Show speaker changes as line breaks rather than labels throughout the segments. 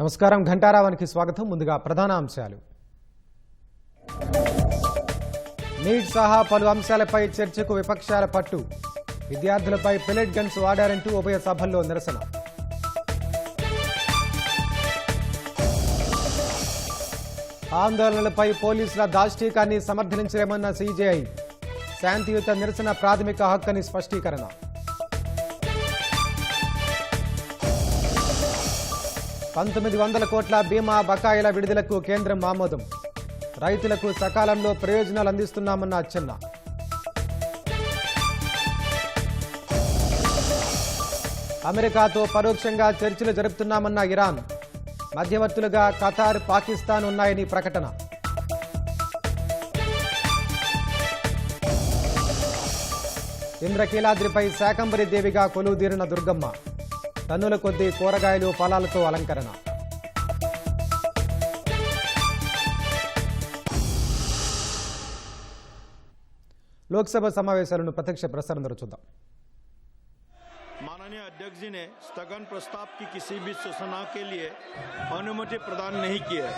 నమస్కారం ఘంటారావానికి స్వాగతం. ముందుగా ప్రధాన అంశాలు. నీట్ సహా పలు అంశాలపై చర్చకు విపక్షాల పట్టు. విద్యార్థులపై పెలెట్ గన్స్ వాడారంటూ ఉభయ సభల్లో నిరసన. ఆందోళనలపై పోలీసుల దాష్టీకాన్ని సమర్థించలేమన్న సీజేఐ. శాంతియుత నిరసన ప్రాథమిక హక్కని స్పష్టీకరణ. $1,900 కోట్ల బీమా బకాయిల విడుదలకు కేంద్రం ఆమోదం. రైతులకు సకాలంలో ప్రయోజనాలు అందిస్తున్నామన్న అచ్చెన్న. అమెరికాతో పరోక్షంగా చర్చలు జరుపుతున్నామన్న ఇరాన్. మధ్యవర్తులుగా ఖతార్, పాకిస్తాన్ ఉన్నాయని ప్రకటన. ఇంద్రకీలాద్రిపై శాకంబరి దేవిగా కొలువుదీరిన దుర్గమ్మ. టన్నుల కొద్దీ కూరగాయలు, ఫలాలతో అలంకరణ. లోక్సభ సమావేశాలను ప్రత్యక్ష ప్రసారం ద్వారా చూద్దాం.
माननीय अध्यक्ष जी ने स्थगन प्रस्ताव की किसी भी सूचना के लिए अनुमति प्रदान नहीं की है।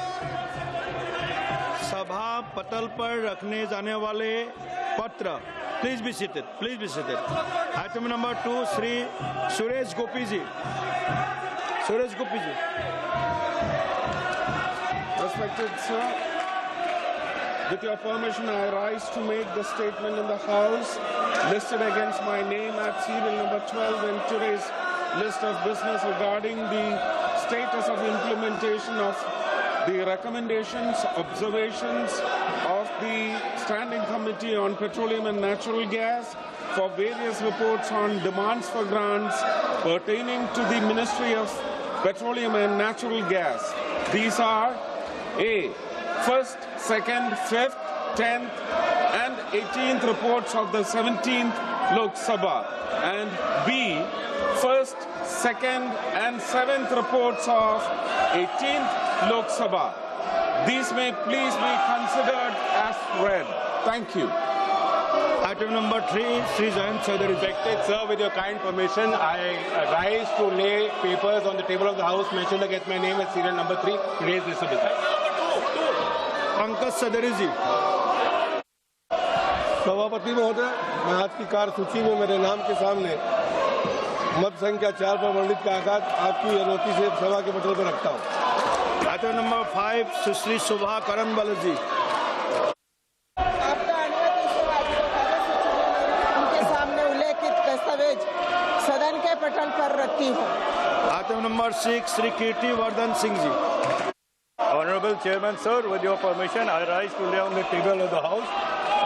सभा पटल पर रखने जाने वाले पत्र please be seated, please be seated. Item number 2 Shri Suresh Gopi ji.
Respected sir, with your permission, I rise to make the statement in the House listed against my name at serial number 12 in today's list of business regarding the status of implementation of the recommendations, observations of the Standing Committee on Petroleum and Natural Gas for various reports on demands for grants pertaining to the Ministry of Petroleum and Natural Gas. These are A. First, second, fifth, 10th and 18th reports of the 17th Lok Sabha, and B. First, second and 7th reports of 18th Lok Sabha. These may please be considered as read. Thank you.
Item number 3 Sri Jayant Chaudhary.
Respected sir, with your kind permission, I rise to lay papers on the table of the House mentioned against my name as serial number 3. Today's list of business.
Pankaj सदरी जी।
सभापति महोदय, मैं आज की कार्य सूची में मेरे नाम के सामने मत संख्या 4 पर वर्णित कागज आपकी अनुमति से सभा के पटल पर रखता हूँ।
आइटम नंबर 5 सुश्री शोभा करनबल जी।
आपका अनुमति से उनके सामने उल्लेखित दस्तावेज सदन के पटल पर रखती हूँ।
Item number 6 Shri Kirti Vardhan Singh ji.
Honorable Chairman sir, with your permission, I rise to lay on the table of the House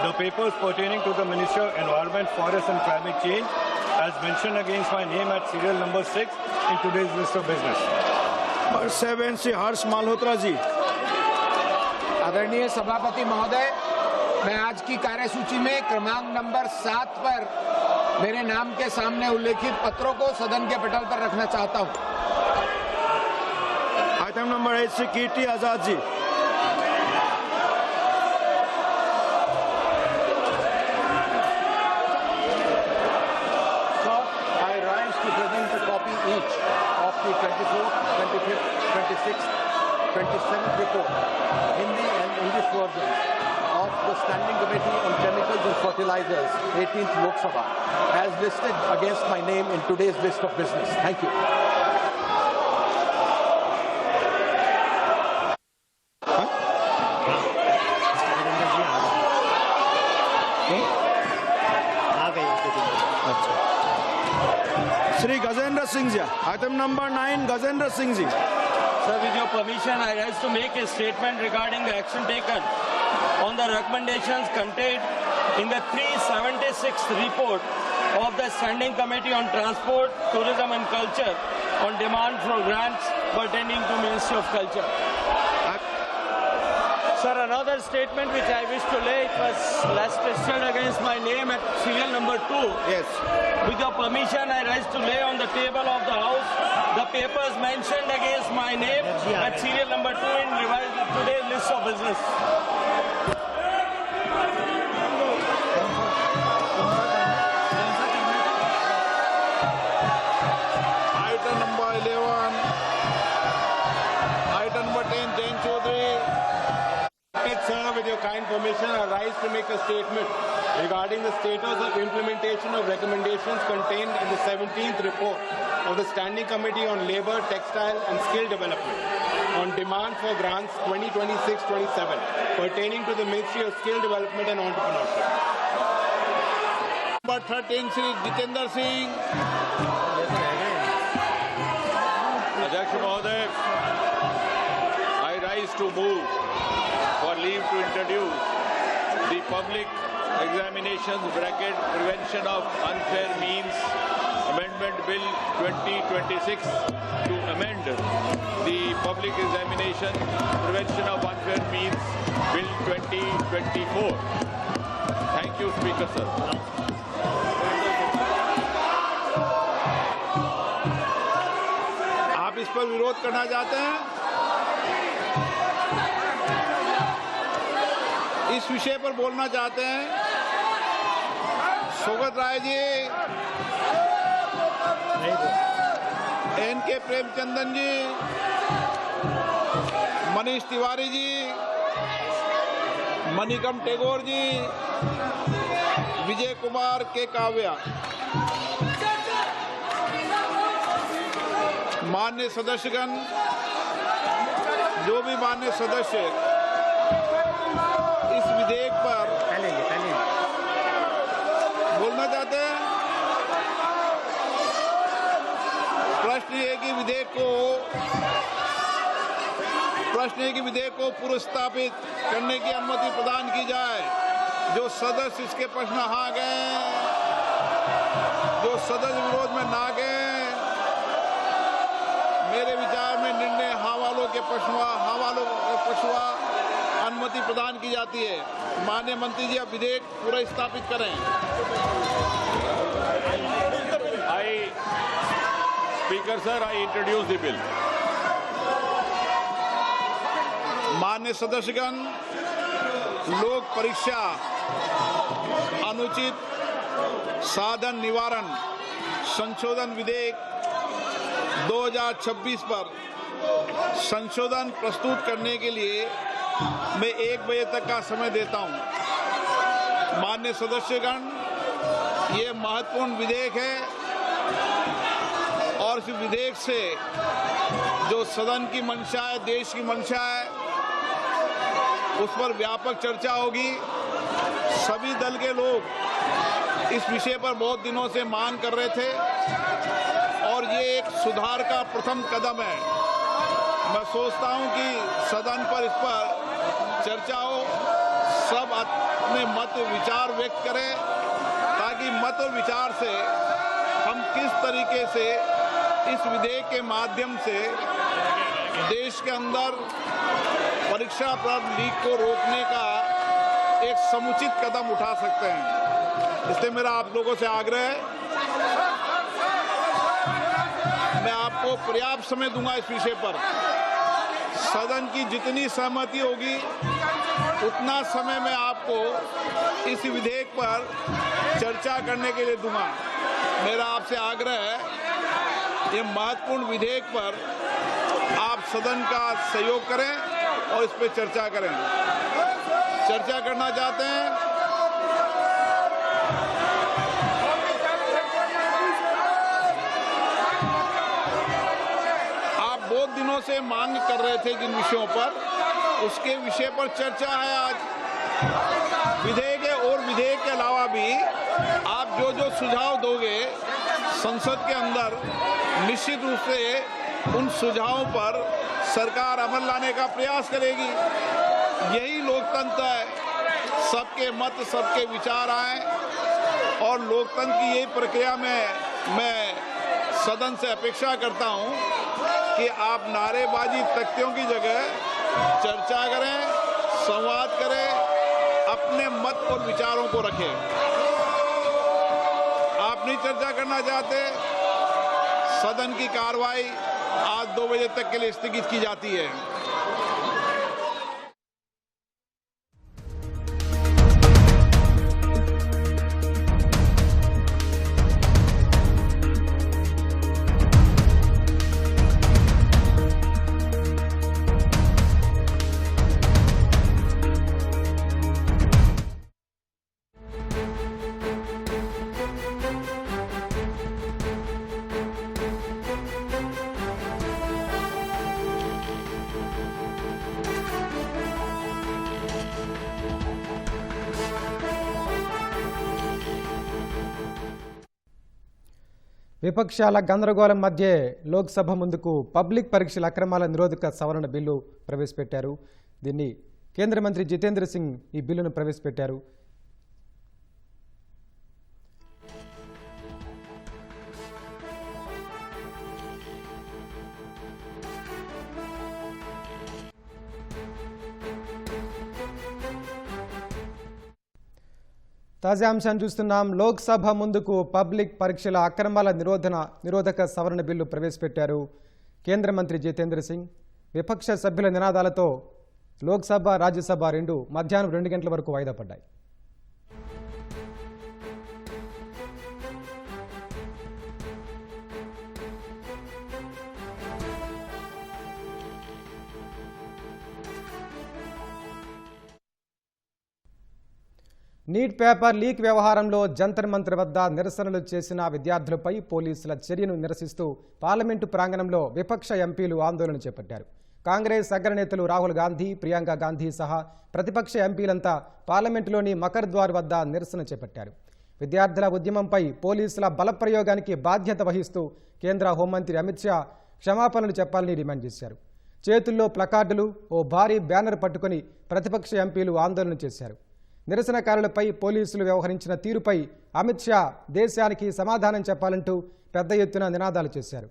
the papers pertaining to the Ministry of Environment, Forest and Climate Change as mentioned against my name at serial number 6 in today's list of business.
और 7 श्री हर्ष मालहोत्रा जी।
आदरणीय सभापति महोदय, मैं आज की कार्यसूची में क्रमांक नंबर 7 पर मेरे नाम के सामने उल्लेखित पत्रों को सदन के पटल पर रखना चाहता हूं।
Item number 8 Shri Kirti Azad ji.
Sir, I rise to present a copy each of the 24th, 25th, 26th, 27th report, Hindi and English versions of the Standing Committee on Chemicals and Fertilizers, 18th Lok Sabha, as listed against my name in today's list of business. Thank you.
Shri Gajendra Singh ji. Item number 9 Gajendra Singh ji.
Sir, with your permission, I rise to make a statement regarding the action taken on the recommendations contained in the 376th report of the Standing Committee on Transport, Tourism and Culture on demand for grants pertaining to Ministry of Culture. Sir, another statement which I wish to lay, it was last listed against my name at serial number 2.
Yes.
With your permission, I rise to lay on the table of the House the papers mentioned against my name at serial number 2 in revised today's list of business.
Item number 11 your kind permission, I rise to make a statement regarding the status of implementation of recommendations contained in the 17th report of the Standing Committee on Labour, Textile and Skill Development on demand for grants 2026-27 pertaining to the Ministry of Skill Development and Entrepreneurship. Number 13, Shri Jitendra Singh.
अध्यक्ष महोदय, I rise to move for leave to introduce the public examinations prevention of unfair means amendment bill 2026 to amend the public examination prevention of unfair means bill 2024. Thank you, Speaker sir.
आप इस पर विरोध करना चाहते हैं? इस विषय पर बोलना चाहते हैं? सोगत राय जी, एन.के. प्रेमचंदन जी, मनीष तिवारी जी, मणिकम टेगोर जी, विजय कुमार के काव्या, मान्य सदस्यगण, जो भी मान्य सदस्य इस विधेयक पर बोलना चाहते हैं, प्रश्न ये कि विधेयक को पुरस्तापित करने की अनुमति प्रदान की जाए। जो सदस्य इसके पक्ष में हाँ गए, जो सदस्य विरोध में ना गए, मेरे विचार में निर्णय हाँ वालों के पक्ष अनुमति प्रदान की जाती है। माननीय मंत्री जी, अब विधेयक पूरा स्थापित करें।
Speaker sir, I introduce the bill.
मान्य सदस्यगण, लोक परीक्षा अनुचित साधन निवारण संशोधन विधेयक 2026 पर संशोधन प्रस्तुत करने के लिए मैं 1 बजे तक का समय देता हूं। मान्य सदस्यगण, ये महत्वपूर्ण विधेयक है और इस विधेयक से जो सदन की मंशा है, देश की मंशा है, उस पर व्यापक चर्चा होगी। सभी दल के लोग इस विषय पर बहुत दिनों से मांग कर रहे थे और ये एक सुधार का प्रथम कदम है। मैं सोचता हूं कि सदन पर इस पर चर्चा हो, सब अपने मत विचार व्यक्त करें ताकि मत और विचार से हम किस तरीके से इस विधेयक के माध्यम से देश के अंदर परीक्षा पर लीक को रोकने का एक समुचित कदम उठा सकते हैं। इसलिए मेरा आप लोगों से आग्रह है, मैं आपको पर्याप्त समय दूंगा इस विषय पर। सदन की जितनी सहमति होगी उतना समय मैं आपको इस विधेयक पर चर्चा करने के लिए दूंगा। मेरा आपसे आग्रह है, ये महत्वपूर्ण विधेयक पर आप सदन का सहयोग करें और इस पर चर्चा करें। चर्चा करना चाहते हैं? आप बहुत दिनों से मांग कर रहे थे जिन विषयों पर, उसके विषय पर चर्चा है आज। विधेयक है और विधेयक के अलावा भी आप जो जो सुझाव दोगे संसद के अंदर, निश्चित रूप से उन सुझावों पर सरकार अमल लाने का प्रयास करेगी। यही लोकतंत्र है, सबके मत, सबके विचार आए और लोकतंत्र की यही प्रक्रिया में मैं सदन से अपेक्षा करता हूं कि आप नारेबाजी तख्तियों की जगह चर्चा करें, संवाद करें, अपने मत और विचारों को रखें। आप नहीं चर्चा करना चाहते, सदन की कार्रवाई आज 2 बजे तक के लिए स्थगित की जाती है।
విపక్షాల గందరగోళం మధ్య లోక్సభ ముందుకు పబ్లిక్ పరీక్షల అక్రమాల నిరోధక సవరణ బిల్లు ప్రవేశపెట్టారు. దీన్ని కేంద్ర మంత్రి జితేంద్ర సింగ్ ఈ బిల్లును ప్రవేశపెట్టారు. తాజా అంశాన్ని చూస్తున్నాం. లోక్సభ ముందుకు పబ్లిక్ పరీక్షల అక్రమాల నిరోధక సవరణ బిల్లు ప్రవేశపెట్టారు కేంద్ర మంత్రి జితేంద్ర సింగ్. విపక్ష సభ్యుల నినాదాలతో లోక్సభ, రాజ్యసభ రెండు మధ్యాహ్నం 2 గంటల వరకు వాయిదా పడ్డాయి. నీట్ పేపర్ లీక్ వ్యవహారంలో జంతర్ మంతర్ వద్ద నిరసనలు చేసిన విద్యార్థులపై పోలీసుల చర్యను నిరసిస్తూ పార్లమెంటు ప్రాంగణంలో విపక్ష ఎంపీలు ఆందోళన చేపట్టారు. కాంగ్రెస్ అగ్రనేతలు రాహుల్ గాంధీ, ప్రియాంక గాంధీ సహా ప్రతిపక్ష ఎంపీలంతా పార్లమెంటులోని మకర్ ద్వార్ వద్ద నిరసన చేపట్టారు. విద్యార్థుల ఉద్యమంపై పోలీసుల బలప్రయోగానికి బాధ్యత వహిస్తూ కేంద్ర హోంమంత్రి అమిత్ షా క్షమాపణలు చెప్పాలని డిమాండ్ చేశారు. చేతుల్లో ప్లకార్డులు, ఓ భారీ బ్యానర్ పట్టుకుని ప్రతిపక్ష ఎంపీలు ఆందోళన చేశారు. నిరసనకారులపై పోలీసులు వ్యవహరించిన తీరుపై అమిత్ షా దేశానికి సమాధానం చెప్పాలంటూ పెద్ద ఎత్తున నినాదాలు చేశారు.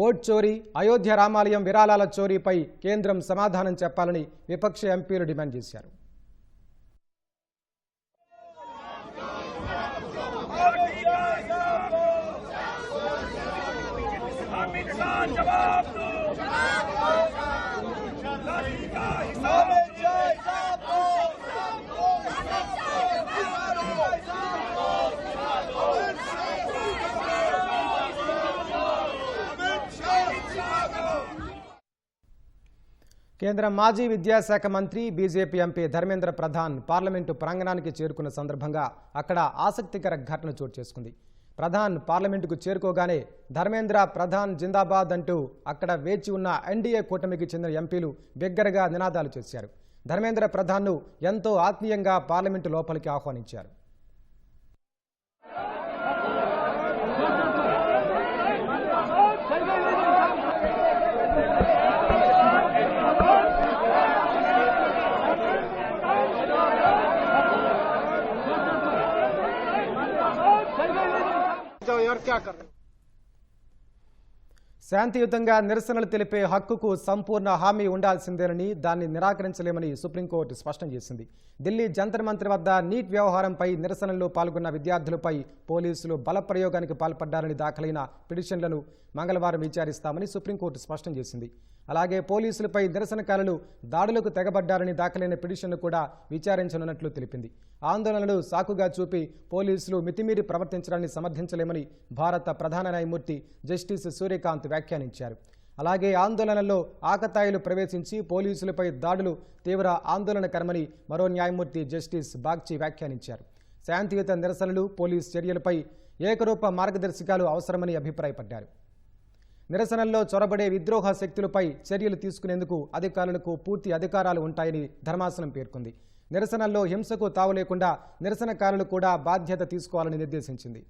ఓట్ చోరీ, అయోధ్య రామాలయం విరాళాల చోరీపై కేంద్రం సమాధానం చెప్పాలని విపక్ష ఎంపీలు డిమాండ్ చేశారు. కేంద్ర మాజీ విద్యాశాఖ మంత్రి, BJP MP Dharmendra Pradhan parliament ప్రాంగణానికి చేరుకున్న సందర్భంగా అక్కడ ఆసక్తికర ఘటన చోటు చేసుకుంది. ప్రధాన్ పార్లమెంటుకు చేరుకోగానే ధర్మేంద్ర ప్రధాన్ జిందాబాద్ అంటూ అక్కడ వేచి ఉన్న ఎన్డీఏ కూటమికి చెందిన ఎంపీలు బిగ్గరగా నినాదాలు చేశారు. ధర్మేంద్ర ప్రధాన్ను ఎంతో ఆత్మీయంగా పార్లమెంటు లోపలికి ఆహ్వానించారు. శాంతియుతంగా నిరసనలు తెలిపే హక్కుకు సంపూర్ణ హామీ ఉండాల్సిందేనని, దాన్ని నిరాకరించలేమని సుప్రీంకోర్టు స్పష్టం చేసింది. ఢిల్లీ జంతర్ మంతర్ వద్ద నీట్ వ్యవహారంపై నిరసనల్లో పాల్గొన్న విద్యార్థులపై పోలీసులు బలప్రయోగానికి పాల్పడ్డారని దాఖలైన పిటిషన్లను మంగళవారం విచారిస్తామని సుప్రీంకోర్టు స్పష్టం చేసింది. అలాగే పోలీసులపై నిరసనకారులు దాడులకు తెగబడ్డారని దాఖలైన పిటిషన్ను కూడా విచారించనున్నట్లు తెలిపింది. ఆందోళనలు సాకుగా చూపి పోలీసులు మితిమీరి ప్రవర్తించడాన్ని సమర్థించలేమని భారత ప్రధాన న్యాయమూర్తి జస్టిస్ సూర్యకాంత్ వ్యాఖ్యానించారు. అలాగే ఆందోళనల్లో ఆకతాయిలు ప్రవేశించి పోలీసులపై దాడులు తీవ్ర ఆందోళనకరమని మరో న్యాయమూర్తి జస్టిస్ బాగ్చి వ్యాఖ్యానించారు. శాంతియుత నిరసనలు, పోలీసు చర్యలపై ఏకరూప మార్గదర్శకాలు అవసరమని అభిప్రాయపడ్డారు. నిరసనల్లో చొరబడే విద్రోహ శక్తులపై చర్యలు తీసుకునేందుకు అధికారులకు పూర్తి అధికారాలు ఉంటాయని ధర్మాసనం పేర్కొంది. నిరసనల్లో హింసకు తావు లేకుండా నిరసనకారులు కూడా బాధ్యత తీసుకోవాలని నిర్దేశించింది.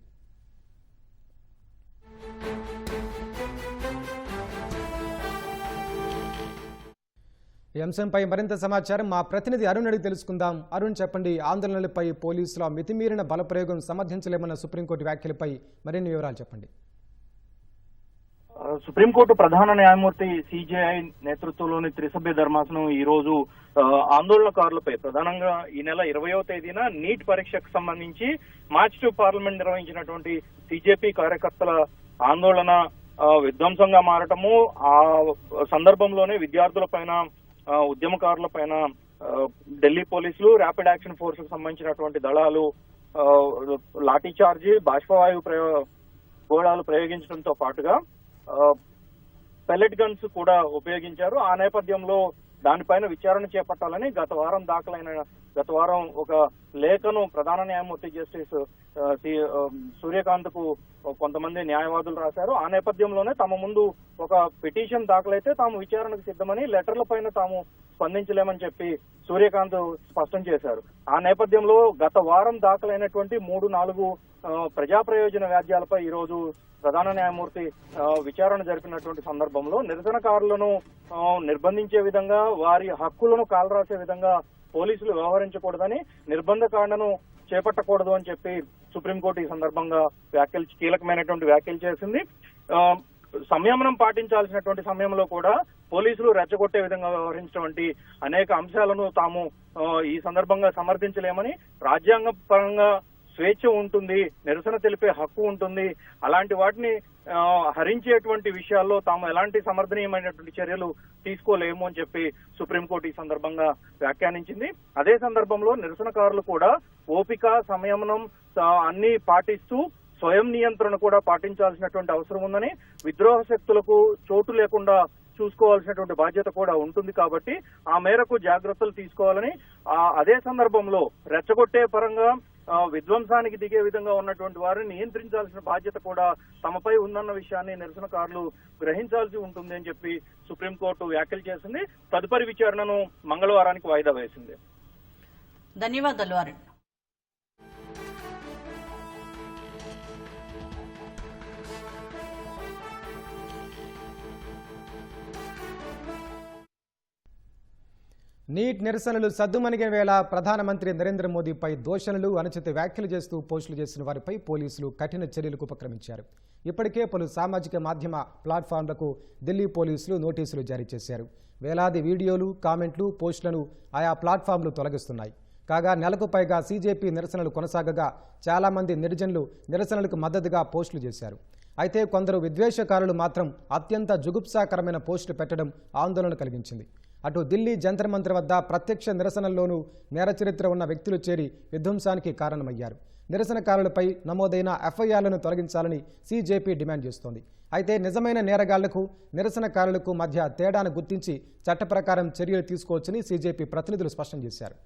ఈ అంశంపై మరింత సమాచారం మా ప్రతినిధి అరుణ్ అడిగి తెలుసుకుందాం. అరుణ్, చెప్పండి, ఆందోళనలపై పోలీసుల మితిమీరిన బలప్రయోగం సమర్థించలేమన్న సుప్రీంకోర్టు వ్యాఖ్యలపై మరిన్ని వివరాలు చెప్పండి.
సుప్రీంకోర్టు ప్రధాన న్యాయమూర్తి సిజేఐ నేతృత్వంలోని త్రిసభ్య ధర్మాసనం ఈ రోజు ఆందోళనకారులపై ప్రధానంగా ఈ నెల 20వ తేదీన నీట్ పరీక్షకు సంబంధించి మార్చ్ 2 పార్లమెంట్ నిర్వహించినటువంటి సిజేపీ కార్యకర్తల ఆందోళన విధ్వంసంగా మారటము, ఆ సందర్భంలోనే విద్యార్థుల పైన, ఉద్యమకారుల పైన ఢిల్లీ పోలీసులు, ర్యాపిడ్ యాక్షన్ ఫోర్స్ కు సంబంధించినటువంటి దళాలు లాఠీ చార్జీ, బాష్పవాయు గోళాలు ప్రయోగించడంతో పాటుగా పెల్లెట్ గన్స్ కూడా ఉపయోగించారు. ఆ నేపథ్యంలో దానిపైన విచారణ చేపట్టాలని గత వారం ఒక లేఖను ప్రధాన న్యాయమూర్తి జస్టిస్ సూర్యకాంత్ కు కొంతమంది న్యాయవాదులు రాశారు. ఆ నేపథ్యంలోనే తమ ముందు ఒక పిటిషన్ దాఖలైతే తాము విచారణకు సిద్ధమని, లెటర్ల పైన తాము స్పందించలేమని చెప్పి సూర్యకాంత్ స్పష్టం చేశారు. ఆ నేపథ్యంలో గత వారం దాఖలైనటువంటి 3-4 ప్రజా ప్రయోజన వ్యాజ్యాలపై ఈ రోజు ప్రధాన న్యాయమూర్తి విచారణ జరిపినటువంటి సందర్భంలో నిరసనకారులను నిర్బంధించే విధంగా వారి హక్కులను కాలరాసే విధంగా పోలీసులు వ్యవహరించకూడదని, నిర్బంధకాండను చేపట్టకూడదు అని చెప్పి సుప్రీంకోర్టు ఈ సందర్భంగా కీలకమైనటువంటి వ్యాఖ్యలు చేసింది. సంయమనం పాటించాల్సినటువంటి సమయంలో కూడా పోలీసులు రెచ్చగొట్టే విధంగా వ్యవహరించినటువంటి అనేక అంశాలను తాము ఈ సందర్భంగా సమర్థించలేమని, రాజ్యాంగ పరంగా స్వేచ్ఛ ఉంటుంది, నిరసన తెలిపే హక్కు ఉంటుంది, అలాంటి వాటిని హరించేటువంటి విషయాల్లో తాము ఎలాంటి సమర్థనీయమైనటువంటి చర్యలు తీసుకోలేము అని చెప్పి సుప్రీంకోర్టు ఈ సందర్భంగా వ్యాఖ్యానించింది. అదే సందర్భంలో నిరసనకారులు కూడా ఓపిక, సంయమనం అన్ని పాటిస్తూ స్వయం నియంత్రణ కూడా పాటించాల్సినటువంటి అవసరం ఉందని, విద్రోహ శక్తులకు చోటు లేకుండా చూసుకోవాల్సినటువంటి బాధ్యత కూడా ఉంటుంది కాబట్టి ఆ మేరకు జాగ్రత్తలు తీసుకోవాలని, అదే సందర్భంలో రెచ్చగొట్టే పరంగా విధ్వంసానికి దిగే విధంగా ఉన్నటువంటి వారిని నియంత్రించాల్సిన బాధ్యత కూడా తమపై ఉందన్న విషయాన్ని నిరసనకారులు గ్రహించాల్సి ఉంటుంది అని చెప్పి సుప్రీంకోర్టు వ్యాఖ్యలు చేసింది. తదుపరి విచారణను మంగళవారానికి వాయిదా వేసింది.
ధన్యవాదాలు అరుణ్.
నీట్ నిరసనలు సద్దుమణిగే వేళ ప్రధానమంత్రి నరేంద్ర మోదీపై దూషణలు, అనుచిత వ్యాఖ్యలు చేస్తూ పోస్టులు చేసిన వారిపై పోలీసులు కఠిన చర్యలకు ఉపక్రమించారు. ఇప్పటికే పలు సామాజిక మాధ్యమ ప్లాట్ఫామ్లకు ఢిల్లీ పోలీసులు నోటీసులు జారీ చేశారు. వేలాది వీడియోలు, కామెంట్లు, పోస్టులను ఆయా ప్లాట్ఫామ్లు తొలగిస్తున్నాయి. కాగా నెలకు పైగా సీజేపీ నిరసనలు కొనసాగగా చాలామంది నిర్జనులు నిరసనలకు మద్దతుగా పోస్టులు చేశారు. అయితే కొందరు విద్వేషకారులు మాత్రం అత్యంత జుగుప్సాకరమైన పోస్టులు పెట్టడం ఆందోళన కలిగించింది. అటు ఢిల్లీ జంతర్ మంతర్ వద్ద ప్రత్యక్ష నిరసనల్లోనూ నేర చరిత్ర ఉన్న వ్యక్తులు చేరి విధ్వంసానికి కారణమయ్యారు. నిరసనకారులపై నమోదైన ఎఫ్ఐఆర్లను తొలగించాలని సీజేపీ డిమాండ్ చేస్తోంది. అయితే నిజమైన నేరగాళ్లకు, నిరసనకారులకు మధ్య తేడాను గుర్తించి చట్ట ప్రకారం చర్యలు తీసుకోవచ్చని సీజేపీ ప్రతినిధులు స్పష్టం చేశారు.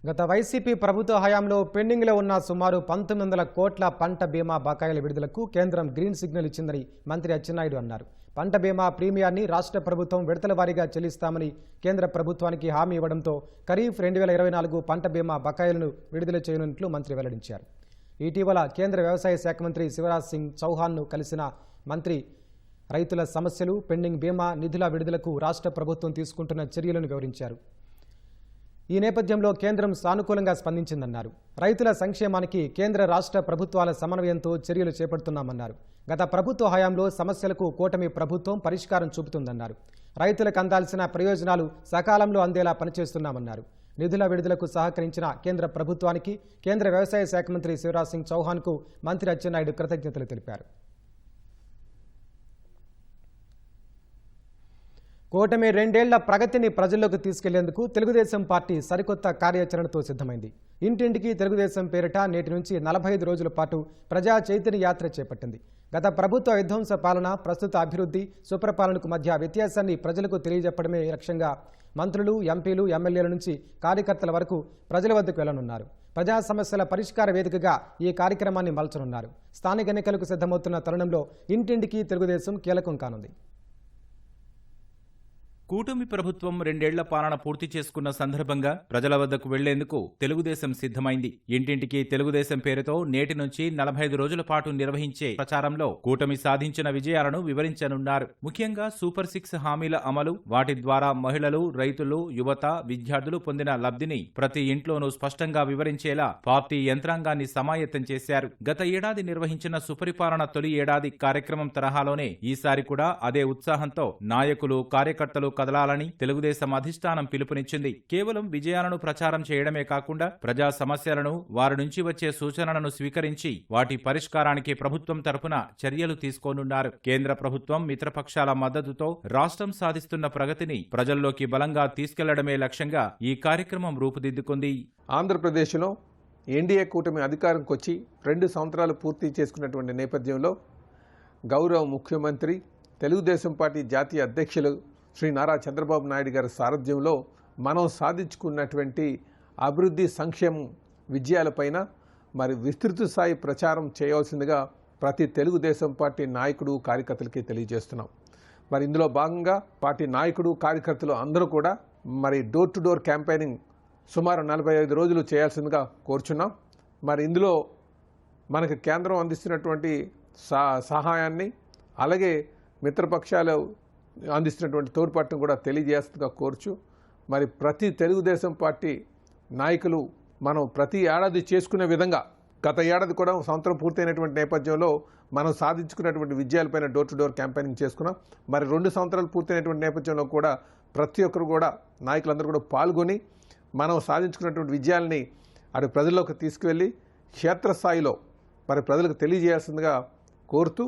గత వైసీపీ ప్రభుత్వ హయాంలో పెండింగ్లో ఉన్న సుమారు 1900 కోట్ల పంట బీమా బకాయిల విడుదలకు కేంద్రం గ్రీన్ సిగ్నల్ ఇచ్చిందని మంత్రి అచ్చెన్నాయుడు అన్నారు. పంట బీమా ప్రీమియాన్ని రాష్ట్ర ప్రభుత్వం విడతల వారీగా చెల్లిస్తామని కేంద్ర ప్రభుత్వానికి హామీ ఇవ్వడంతో ఖరీఫ్ 2024 పంట బీమా బకాయిలను విడుదల చేయనున్నట్లు మంత్రి వెల్లడించారు. ఇటీవల కేంద్ర వ్యవసాయ శాఖ మంత్రి శివరాజ్ సింగ్ చౌహాన్ను కలిసిన మంత్రి రైతుల సమస్యలు, పెండింగ్ బీమా నిధుల విడుదలకు రాష్ట్ర ప్రభుత్వం తీసుకుంటున్న చర్యలను వివరించారు. ఈ నేపథ్యంలో కేంద్రం సానుకూలంగా స్పందించిందన్నారు. రైతుల సంక్షేమానికి కేంద్ర రాష్ట్ర ప్రభుత్వాల సమన్వయంతో చర్యలు చేపడుతున్నామన్నారు. గత ప్రభుత్వ హయాంలో సమస్యలకు కూటమి ప్రభుత్వం పరిష్కారం చూపుతుందన్నారు. రైతులకు అందాల్సిన ప్రయోజనాలు సకాలంలో అందేలా పనిచేస్తున్నామన్నారు. నిధుల విడుదలకు సహకరించిన కేంద్ర ప్రభుత్వానికి కేంద్ర వ్యవసాయ శాఖ మంత్రి శివరాజ్ సింగ్ చౌహాన్కు మంత్రి అచ్చెన్నాయుడు కృతజ్ఞతలు తెలిపారు. కూటమి 2 ఏళ్ల ప్రగతిని ప్రజల్లోకి తీసుకెళ్లేందుకు తెలుగుదేశం పార్టీ సరికొత్త కార్యాచరణతో సిద్ధమైంది. ఇంటింటికి తెలుగుదేశం పేరిట నేటి నుంచి 45 రోజుల పాటు ప్రజా చైతన్య యాత్ర చేపట్టింది. గత ప్రభుత్వ విధ్వంస పాలన, ప్రస్తుత అభివృద్ధి, సుప్రపాలనకు మధ్య వ్యత్యాసాన్ని ప్రజలకు తెలియజెప్పడమే లక్ష్యంగా మంత్రులు, ఎంపీలు, ఎమ్మెల్యేల నుంచి కార్యకర్తల వరకు ప్రజల వద్దకు వెళ్లనున్నారు. ప్రజా సమస్యల పరిష్కార వేదికగా ఈ కార్యక్రమాన్ని మలచనున్నారు. స్థానిక ఎన్నికలకు సిద్ధమవుతున్న తరుణంలో ఇంటింటికి తెలుగుదేశం కీలకం కానుంది.
కూటమి ప్రభుత్వం 2 ఏళ్ల పాలన పూర్తి చేసుకున్న సందర్భంగా ప్రజల వద్దకు వెళ్లేందుకు తెలుగుదేశం సిద్ధమైంది. ఇంటింటికి తెలుగుదేశం పేరుతో నేటి నుంచి 45 రోజుల పాటు నిర్వహించే ప్రచారంలో కూటమి సాధించిన విజయాలను వివరించనున్నారు. ముఖ్యంగా సూపర్ 6 హామీల అమలు, వాటి ద్వారా మహిళలు, రైతులు, యువత, విద్యార్థులు పొందిన లబ్ధిని ప్రతి ఇంట్లోనూ స్పష్టంగా వివరించేలా పార్టీ యంత్రాంగాన్ని సమాయత్తం చేశారు. గత ఏడాది నిర్వహించిన సుపరిపాలన తొలి ఏడాది కార్యక్రమం తరహాలోనే ఈసారి కూడా అదే ఉత్సాహంతో నాయకులు, కార్యకర్తలు కదలాలని తెలుగుదేశం అధిష్టానం పిలుపునిచ్చింది. కేవలం విజయాలను ప్రచారం చేయడమే కాకుండా ప్రజా సమస్యలను, వారి నుంచి వచ్చే సూచనలను స్వీకరించి వాటి పరిష్కారానికి ప్రభుత్వం తరపున చర్యలు తీసుకోనున్నారు. కేంద్ర ప్రభుత్వం, మిత్రపక్షాల మద్దతుతో రాష్ట్రం సాధిస్తున్న ప్రగతిని ప్రజల్లోకి బలంగా తీసుకెళ్లడమే లక్ష్యంగా ఈ కార్యక్రమం రూపుదిద్దుకుంది.
ఆంధ్రప్రదేశ్లో ఎన్డీఏ కూటమి అధికారంకి వచ్చి 2 సంవత్సరాలు పూర్తి చేసుకున్నటువంటి నేపథ్యంలో గౌరవ ముఖ్యమంత్రి, తెలుగుదేశం పార్టీ జాతీయ అధ్యక్షులు శ్రీ నారా చంద్రబాబు నాయుడు గారి సారథ్యంలో మనం సాధించుకున్నటువంటి అభివృద్ధి, సంక్షేమం, విజయాలపైన మరి విస్తృత స్థాయి ప్రచారం చేయవలసిందిగా ప్రతి తెలుగుదేశం పార్టీ నాయకుడు, కార్యకర్తలకి తెలియజేస్తున్నాం. మరి ఇందులో భాగంగా పార్టీ నాయకుడు, కార్యకర్తలు అందరూ కూడా మరి డోర్ టు డోర్ క్యాంపెయినింగ్ సుమారు 45 రోజులు చేయాల్సిందిగా కోరుచున్నాం. మరి ఇందులో మనకు కేంద్రం అందిస్తున్నటువంటి సహాయాన్ని అలాగే మిత్రపక్షాలు అందిస్తున్నటువంటి తోడ్పాటును కూడా తెలియజేస్తుందిగా కోరుచు మరి ప్రతి తెలుగుదేశం పార్టీ నాయకులు మనం ప్రతి ఏడాది చేసుకునే విధంగా గత ఏడాది కూడా సంవత్సరం పూర్తయినటువంటి నేపథ్యంలో మనం సాధించుకున్నటువంటి విజయాలపైన డోర్ టు డోర్ క్యాంపెయినింగ్ చేసుకున్నాం. మరి 2 సంవత్సరాలు పూర్తయినటువంటి నేపథ్యంలో కూడా ప్రతి ఒక్కరు కూడా నాయకులందరూ కూడా పాల్గొని మనం సాధించుకున్నటువంటి విజయాల్ని అటు ప్రజల్లోకి తీసుకువెళ్ళి క్షేత్రస్థాయిలో మరి ప్రజలకు తెలియజేయాల్సిందిగా కోరుతూ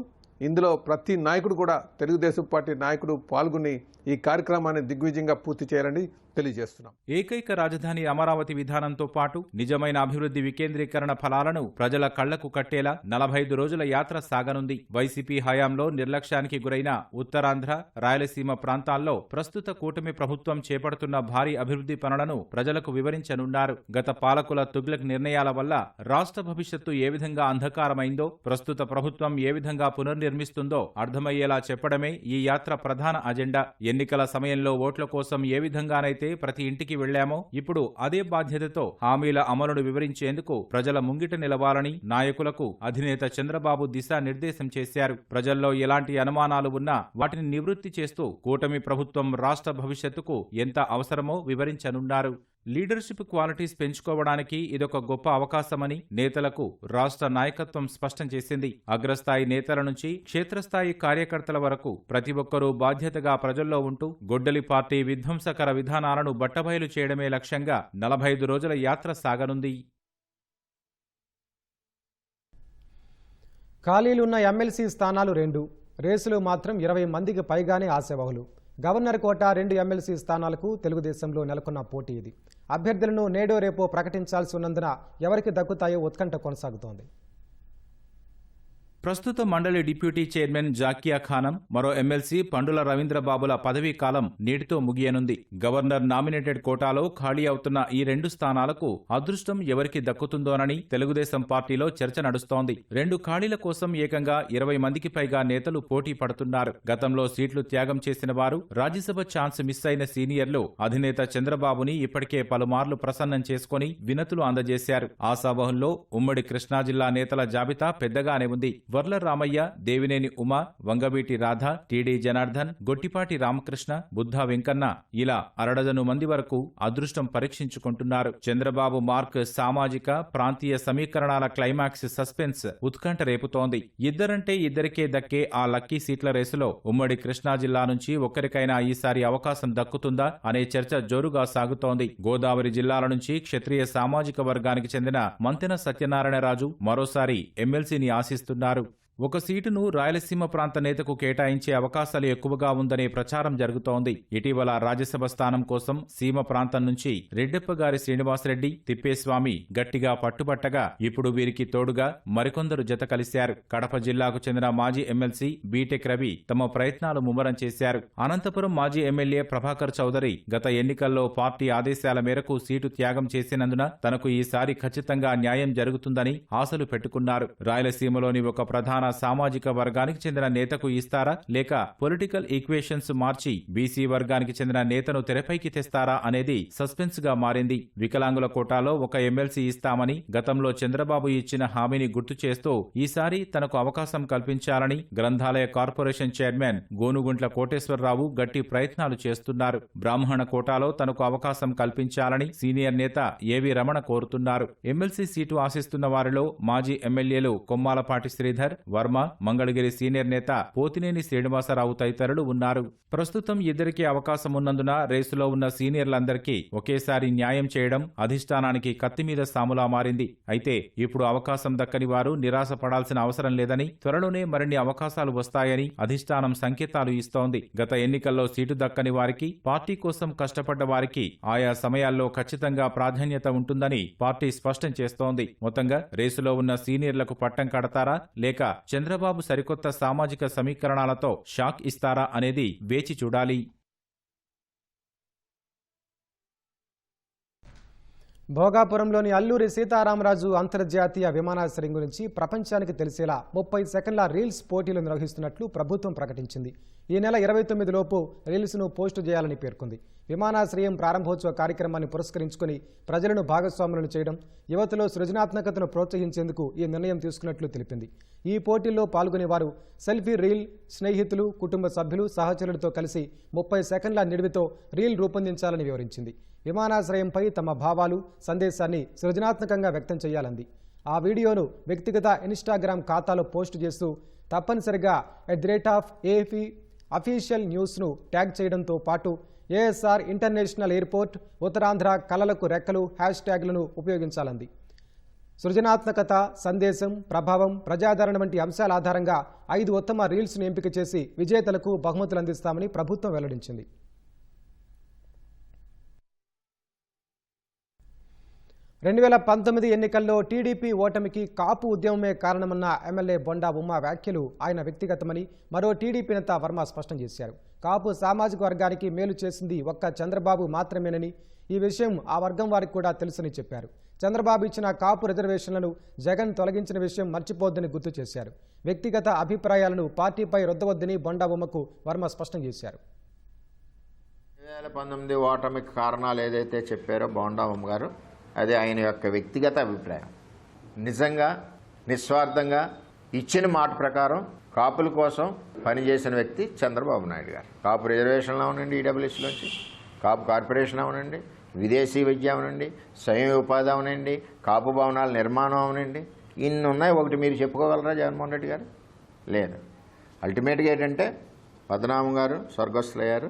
ఇందులో ప్రతి నాయకుడు కూడా తెలుగుదేశం పార్టీ నాయకుడు పాల్గొని ఈ కార్యక్రమాన్ని దిగ్విజయంగా పూర్తి చేయాలని తెలియజేస్తున్నాం.
ఏకైక రాజధాని అమరావతి విధానంతో పాటు నిజమైన అభివృద్ధి వికేంద్రీకరణ ఫలాలను ప్రజల కళ్లకు కట్టేలా 45 రోజుల యాత్ర సాగనుంది. వైసీపీ హయాంలో నిర్లక్ష్యానికి గురైన ఉత్తరాంధ్ర, రాయలసీమ ప్రాంతాల్లో ప్రస్తుత కూటమి ప్రభుత్వం చేపడుతున్న భారీ అభివృద్ధి పనులను ప్రజలకు వివరించనున్నారు. గత పాలకుల తుగ్లక్ నిర్ణయాల వల్ల రాష్ట్ర భవిష్యత్తు ఏ విధంగా అంధకారమైందో, ప్రస్తుత ప్రభుత్వం ఏ విధంగా పునర్నిర్మిస్తుందో అర్థమయ్యేలా చెప్పడమే ఈ యాత్ర ప్రధాన అజెండా. ఎన్నికల సమయంలో ఓట్ల కోసం ఏ విధంగానైతే ప్రతి ఇంటికి వెళ్లామో ఇప్పుడు అదే బాధ్యతతో హామీల అమలును వివరించేందుకు ప్రజల ముంగిట నిలవాలని నాయకులకు అధినేత చంద్రబాబు దిశానిర్దేశం చేశారు. ప్రజల్లో ఎలాంటి అనుమానాలు ఉన్నా వాటిని నివృత్తి చేస్తూ కూటమి ప్రభుత్వం రాష్ట్ర భవిష్యత్తుకు ఎంత అవసరమో వివరించనున్నారు. లీడర్షిప్ క్వాలిటీస్ పెంచుకోవడానికి ఇదొక గొప్ప అవకాశమని నేతలకు రాష్ట్ర నాయకత్వం స్పష్టం చేసింది. అగ్రస్థాయి నేతల నుంచి క్షేత్రస్థాయి కార్యకర్తల వరకు ప్రతి ఒక్కరూ బాధ్యతగా ప్రజల్లో ఉంటూ గొడ్డలి పార్టీ విధ్వంసకర విధానాలను బట్టబయలు చేయడమే లక్ష్యంగా 45 రోజుల యాత్ర సాగనుంది.
ఖాళీలున్న ఎమ్మెల్సీ స్థానాలు 2, రేసులు మాత్రం 20 మందికి పైగానే ఆశావహులు. గవర్నర్ కోట 2 ఎమ్మెల్సీ స్థానాలకు తెలుగుదేశంలో నెలకొన్న పోటీ ఇది. అభ్యర్థులను నేడో రేపో ప్రకటించాల్సి ఉన్నందున ఎవరికి దక్కుతాయో ఉత్కంఠ కొనసాగుతోంది.
ప్రస్తుత మండలి డిప్యూటీ చైర్మన్ జాకియా ఖానం, మరో ఎమ్మెల్సీ పండుల రవీంద్రబాబుల పదవీ కాలం నేటితో ముగియనుంది. గవర్నర్ నామినేటెడ్ కోటాలో ఖాళీ అవుతున్న ఈ 2 స్థానాలకు అదృష్టం ఎవరికి దక్కుతుందోనని తెలుగుదేశం పార్టీలో చర్చ నడుస్తోంది. 2 ఖాళీల కోసం ఏకంగా 20 మందికి పైగా నేతలు పోటీ పడుతున్నారు. గతంలో సీట్లు త్యాగం చేసిన వారు, రాజ్యసభ ఛాన్స్ మిస్ అయిన సీనియర్లు అధినేత చంద్రబాబుని ఇప్పటికే పలుమార్లు ప్రసన్నం చేసుకుని వినతులు అందజేశారు. ఆశావహంలో ఉమ్మడి కృష్ణా జిల్లా నేతల జాబితా పెద్దగానే ఉంది. వర్ల రామయ్య, దేవినేని ఉమా, వంగవీటి రాధ, టీడీ జనార్దన్, గొట్టిపాటి రామకృష్ణ, బుద్ధా వెంకన్న ఇలా 60 మంది వరకు అదృష్టం పరీక్షించుకుంటున్నారు. చంద్రబాబు మార్క్ సామాజిక, ప్రాంతీయ సమీకరణాల క్లైమాక్స్ సస్పెన్స్ ఉత్కంఠ రేపుతోంది. ఇద్దరంటే ఇద్దరికే దక్కే ఆ లక్కీ సీట్ల రేసులో ఉమ్మడి కృష్ణా జిల్లా నుంచి ఒక్కరికైనా ఈసారి అవకాశం దక్కుతుందా అనే చర్చ జోరుగా సాగుతోంది. గోదావరి జిల్లాల నుంచి క్షత్రియ సామాజిక వర్గానికి చెందిన మంతెన సత్యనారాయణరాజు మరోసారి ఎమ్మెల్సీని ఆశిస్తున్నారు. ఒక సీటును రాయలసీమ ప్రాంత నేతకు కేటాయించే అవకాశాలు ఎక్కువగా ఉందనే ప్రచారం జరుగుతోంది. ఇటీవల రాజ్యసభ స్థానం కోసం సీమ ప్రాంతం నుంచి రెడ్డెప్పగారి శ్రీనివాసరెడ్డి, తిప్పేస్వామి గట్టిగా పట్టుబట్టగా ఇప్పుడు వీరికి తోడుగా మరికొందరు జత కలిశారు. కడప జిల్లాకు చెందిన మాజీ ఎమ్మెల్సీ బీటెక్ రవి తమ ప్రయత్నాలు ముమ్మరం చేశారు. అనంతపురం మాజీ ఎమ్మెల్యే ప్రభాకర్ చౌదరి గత ఎన్నికల్లో పార్టీ ఆదేశాల మేరకు సీటు త్యాగం చేసినందున తనకు ఈసారి ఖచ్చితంగా న్యాయం జరుగుతుందని ఆశలు పెట్టుకున్నారు. రాయలసీమలోని ఒక ప్రధాన సామాజిక వర్గానికి చెందిన నేతకు ఇస్తారా, లేక పొలిటికల్ ఈక్వేషన్స్ మార్చి బీసీ వర్గానికి చెందిన నేతను తెరపైకి తెస్తారా అనేది సస్పెన్స్ గా మారింది. వికలాంగుల కోటాలో ఒక ఎమ్మెల్సీ ఇస్తామని గతంలో చంద్రబాబు ఇచ్చిన హామీని గుర్తు చేస్తూ ఈసారి తనకు అవకాశం కల్పించాలని గ్రంథాలయ కార్పొరేషన్ చైర్మన్ గోనుగుంట్ల కోటేశ్వరరావు గట్టి ప్రయత్నాలు చేస్తున్నారు. బ్రాహ్మణ కోటాలో తనకు అవకాశం కల్పించాలని సీనియర్ నేత ఏవి రమణ కోరుతున్నారు. ఎమ్మెల్సీ సీటు ఆశిస్తున్న వారిలో మాజీ ఎమ్మెల్యేలు కొమ్మాలపాటి శ్రీధర్, వర్మ, మంగళగిరి సీనియర్ నేత పోతినేని శ్రీనివాసరావు తదితరులు ఉన్నారు. ప్రస్తుతం ఇద్దరికీ అవకాశం ఉన్నందున రేసులో ఉన్న సీనియర్లందరికీ ఒకేసారి న్యాయం చేయడం అధిష్టానానికి కత్తిమీద సాములా మారింది. అయితే ఇప్పుడు అవకాశం దక్కని వారు నిరాశ పడాల్సిన అవసరం లేదని, త్వరలోనే మరిన్ని అవకాశాలు వస్తాయని అధిష్టానం సంకేతాలు ఇస్తోంది. గత ఎన్నికల్లో సీటు దక్కని వారికి, పార్టీ కోసం కష్టపడ్డ వారికి ఆయా సమయాల్లో ఖచ్చితంగా ప్రాధాన్యత ఉంటుందని పార్టీ స్పష్టం చేస్తోంది. మొత్తంగా రేసులో ఉన్న సీనియర్లకు పట్టం కడతారా, లేక చంద్రబాబు సరికొత్త సామాజిక సమీకరణాలతో షాక్ ఇస్తారా అనేది వేచి చూడాలి.
భోగాపురంలోని అల్లూరి సీతారామరాజు అంతర్జాతీయ విమానాశ్రయం గురించి ప్రపంచానికి తెలిసేలా 30 సెకండ్ల రీల్స్ పోటీలు నిర్వహిస్తున్నట్లు ప్రభుత్వం ప్రకటించింది. ఈ నెల 29 లోపు రీల్స్ను పోస్టు చేయాలని పేర్కొంది. విమానాశ్రయం ప్రారంభోత్సవ కార్యక్రమాన్ని పురస్కరించుకుని ప్రజలను భాగస్వాములను చేయడం, యువతలో సృజనాత్మకతను ప్రోత్సహించేందుకు ఈ నిర్ణయం తీసుకున్నట్లు తెలిపింది. ఈ పోటీల్లో పాల్గొనేవారు సెల్ఫీ రీల్, స్నేహితులు, కుటుంబ సభ్యులు, సహచరులతో కలిసి 30 సెకండ్ల నిడివితో రీల్ రూపొందించాలని వివరించింది. విమానాశ్రయంపై తమ భావాలు, సందేశాన్ని సృజనాత్మకంగా వ్యక్తం చేయాలంది. ఆ వీడియోను వ్యక్తిగత ఇన్స్టాగ్రామ్ ఖాతాలో పోస్టు చేస్తూ తప్పనిసరిగా @AFE అఫీషియల్ న్యూస్ను ట్యాగ్ చేయడంతో పాటు ఏఎస్ఆర్ ఇంటర్నేషనల్ ఎయిర్పోర్ట్, ఉత్తరాంధ్ర కలలకు రెక్కలు హ్యాష్ట్యాగ్లను ఉపయోగించాలంది. సృజనాత్మకత, సందేశం, ప్రభావం, ప్రజాదరణ వంటి అంశాల ఆధారంగా 5 ఉత్తమ రీల్స్ను ఎంపిక చేసి విజేతలకు బహుమతులు అందిస్తామని ప్రభుత్వం వెల్లడించింది. 2019 ఎన్నికల్లో టీడీపీ ఓటమికి కాపు ఉద్యమమే కారణమన్న ఎమ్మెల్యే బొండా ఉమా వ్యాఖ్యలు ఆయన వ్యక్తిగతమని మరో టీడీపీ నేత వర్మ స్పష్టం చేశారు. కాపు సామాజిక వర్గానికి మేలు చేసింది ఒక్క చంద్రబాబు మాత్రమేనని, ఈ విషయం ఆ వర్గం వారికి కూడా తెలుసని చెప్పారు. చంద్రబాబు ఇచ్చిన కాపు రిజర్వేషన్లను జగన్ తొలగించిన విషయం మర్చిపోద్దని గుర్తు చేశారు. వ్యక్తిగత అభిప్రాయాలను పార్టీపై రుద్దవద్దని బొండా ఉమకు వర్మ స్పష్టం చేశారు.
2019 ఓటమికి కారణాలు ఏదైతే చెప్పారో బొండా ఉమ గారు, అదే ఆయన యొక్క వ్యక్తిగత అభిప్రాయం. నిజంగా నిస్వార్థంగా ఇచ్చిన మాట ప్రకారం కాపుల కోసం పనిచేసిన వ్యక్తి చంద్రబాబు నాయుడు గారు. కాపు రిజర్వేషన్లు అవనండి, ఈడబ్ల్యూఎస్లోంచి కాపు కార్పొరేషన్ అవనండి, విదేశీ విద్య అవనండి, స్వయం ఉపాధి అవనండి, కాపు భవనాల నిర్మాణం అవనండి, ఇన్ని ఉన్నాయి. ఒకటి మీరు చెప్పుకోగలరా జగన్మోహన్ రెడ్డి గారు? లేదు. అల్టిమేట్గా ఏంటంటే పద్మనాభం గారు స్వర్గస్థులయ్యారు.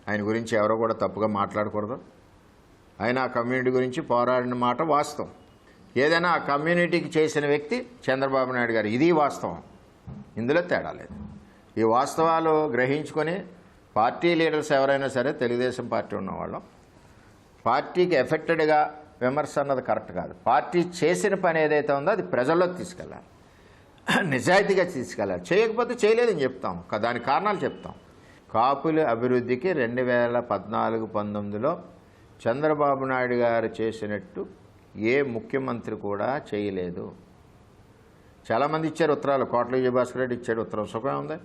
ఆయన గురించి ఎవరో కూడా తప్పుగా మాట్లాడకూడదు. ఆయన ఆ కమ్యూనిటీ గురించి పోరాడిన మాట వాస్తవం. ఏదైనా ఆ కమ్యూనిటీకి చేసిన వ్యక్తి చంద్రబాబు నాయుడు గారు. ఇది వాస్తవం, ఇందులో తేడా లేదు. ఈ వాస్తవాలు గ్రహించుకొని పార్టీ లీడర్స్ ఎవరైనా సరే, తెలుగుదేశం పార్టీ ఉన్నవాళ్ళం, పార్టీకి ఎఫెక్టెడ్గా విమర్శ అన్నది కరెక్ట్ కాదు. పార్టీ చేసిన పని ఏదైతే ఉందో అది ప్రజల్లోకి తీసుకెళ్ళాలి, నిజాయితీగా తీసుకెళ్ళాలి. చేయకపోతే చేయలేదని చెప్తాం, దానికి కారణాలు చెప్తాం. కాపుల అభివృద్ధికి 2014-19లో చంద్రబాబు నాయుడు గారు చేసినట్టు ఏ ముఖ్యమంత్రి కూడా చేయలేదు. చాలామంది ఇచ్చారు ఉత్తరాలు. కోట్ల విజయభాస్కర్ రెడ్డి ఇచ్చాడు ఉత్తరం, సుఖం ఉంది.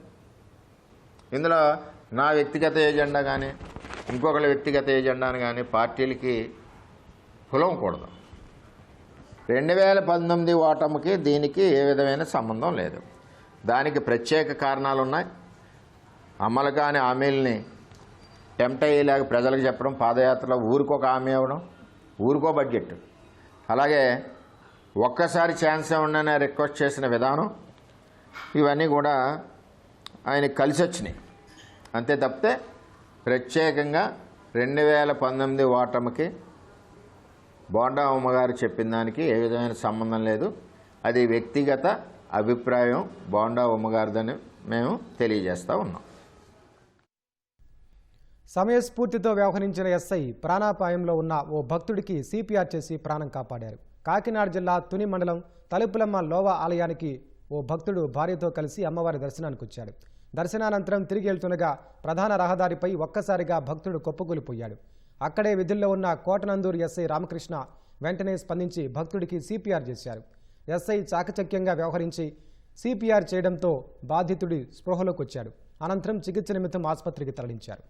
ఇందులో నా వ్యక్తిగత ఏజెండా కానీ ఇంకొకళ్ళ వ్యక్తిగత ఏజెండాను కానీ పార్టీలకి కులవకూడదు. 2019 ఓటమికి దీనికి ఏ విధమైన సంబంధం లేదు. దానికి ప్రత్యేక కారణాలు ఉన్నాయి. అమలు కాని హామీలని టెంప్ట్ అయ్యేలాగా ప్రజలకు చెప్పడం, పాదయాత్రలో ఊరికొక హామీ ఇవ్వడం, ఊరికో బడ్జెట్, అలాగే ఒక్కసారి ఛాన్స్ ఇవ్వండి రిక్వెస్ట్ చేసిన విధానం, ఇవన్నీ కూడా ఆయనకి కలిసి వచ్చినాయి. అంతే తప్పితే ప్రత్యేకంగా 2019 ఓటమికి బొండా ఉమ గారు చెప్పిన దానికి ఏ విధమైన సంబంధం లేదు. అది వ్యక్తిగత అభిప్రాయం బొండా ఉమ గారిదని మేము తెలియజేస్తూ ఉన్నాం.
సమయస్ఫూర్తితో వ్యవహరించిన ఎస్ఐ ప్రాణాపాయంలో ఉన్న ఓ భక్తుడికి సిపిఆర్ చేసి ప్రాణం కాపాడారు. కాకినాడ జిల్లా తుని మండలం తలుపులమ్మ లోవా ఆలయానికి ఓ భక్తుడు భార్యతో కలిసి అమ్మవారి దర్శనానికి వచ్చాడు. దర్శనానంతరం తిరిగి వెళ్తుండగా ప్రధాన రహదారిపై ఒక్కసారిగా భక్తుడు కొప్పకూలిపోయాడు. అక్కడే విధుల్లో ఉన్న కోటనందూరు ఎస్ఐ రామకృష్ణ వెంటనే స్పందించి భక్తుడికి సిపిఆర్ చేశారు. ఎస్ఐ చాకచక్యంగా వ్యవహరించి సిపిఆర్ చేయడంతో బాధితుడి స్పృహలోకి వచ్చాడు. అనంతరం చికిత్స నిమిత్తం ఆసుపత్రికి తరలించారు.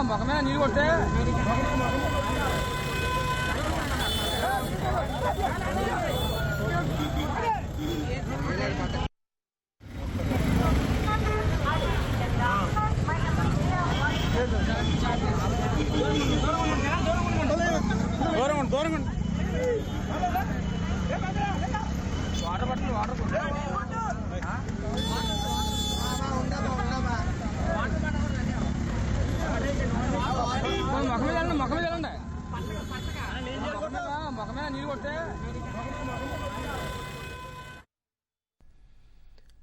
మొఖమే నీళ్ళు కొట్టే దూరం వాటర్ పట్టు మొఖమే చల్లండి మొఖమే నీళ్ళు కొట్టే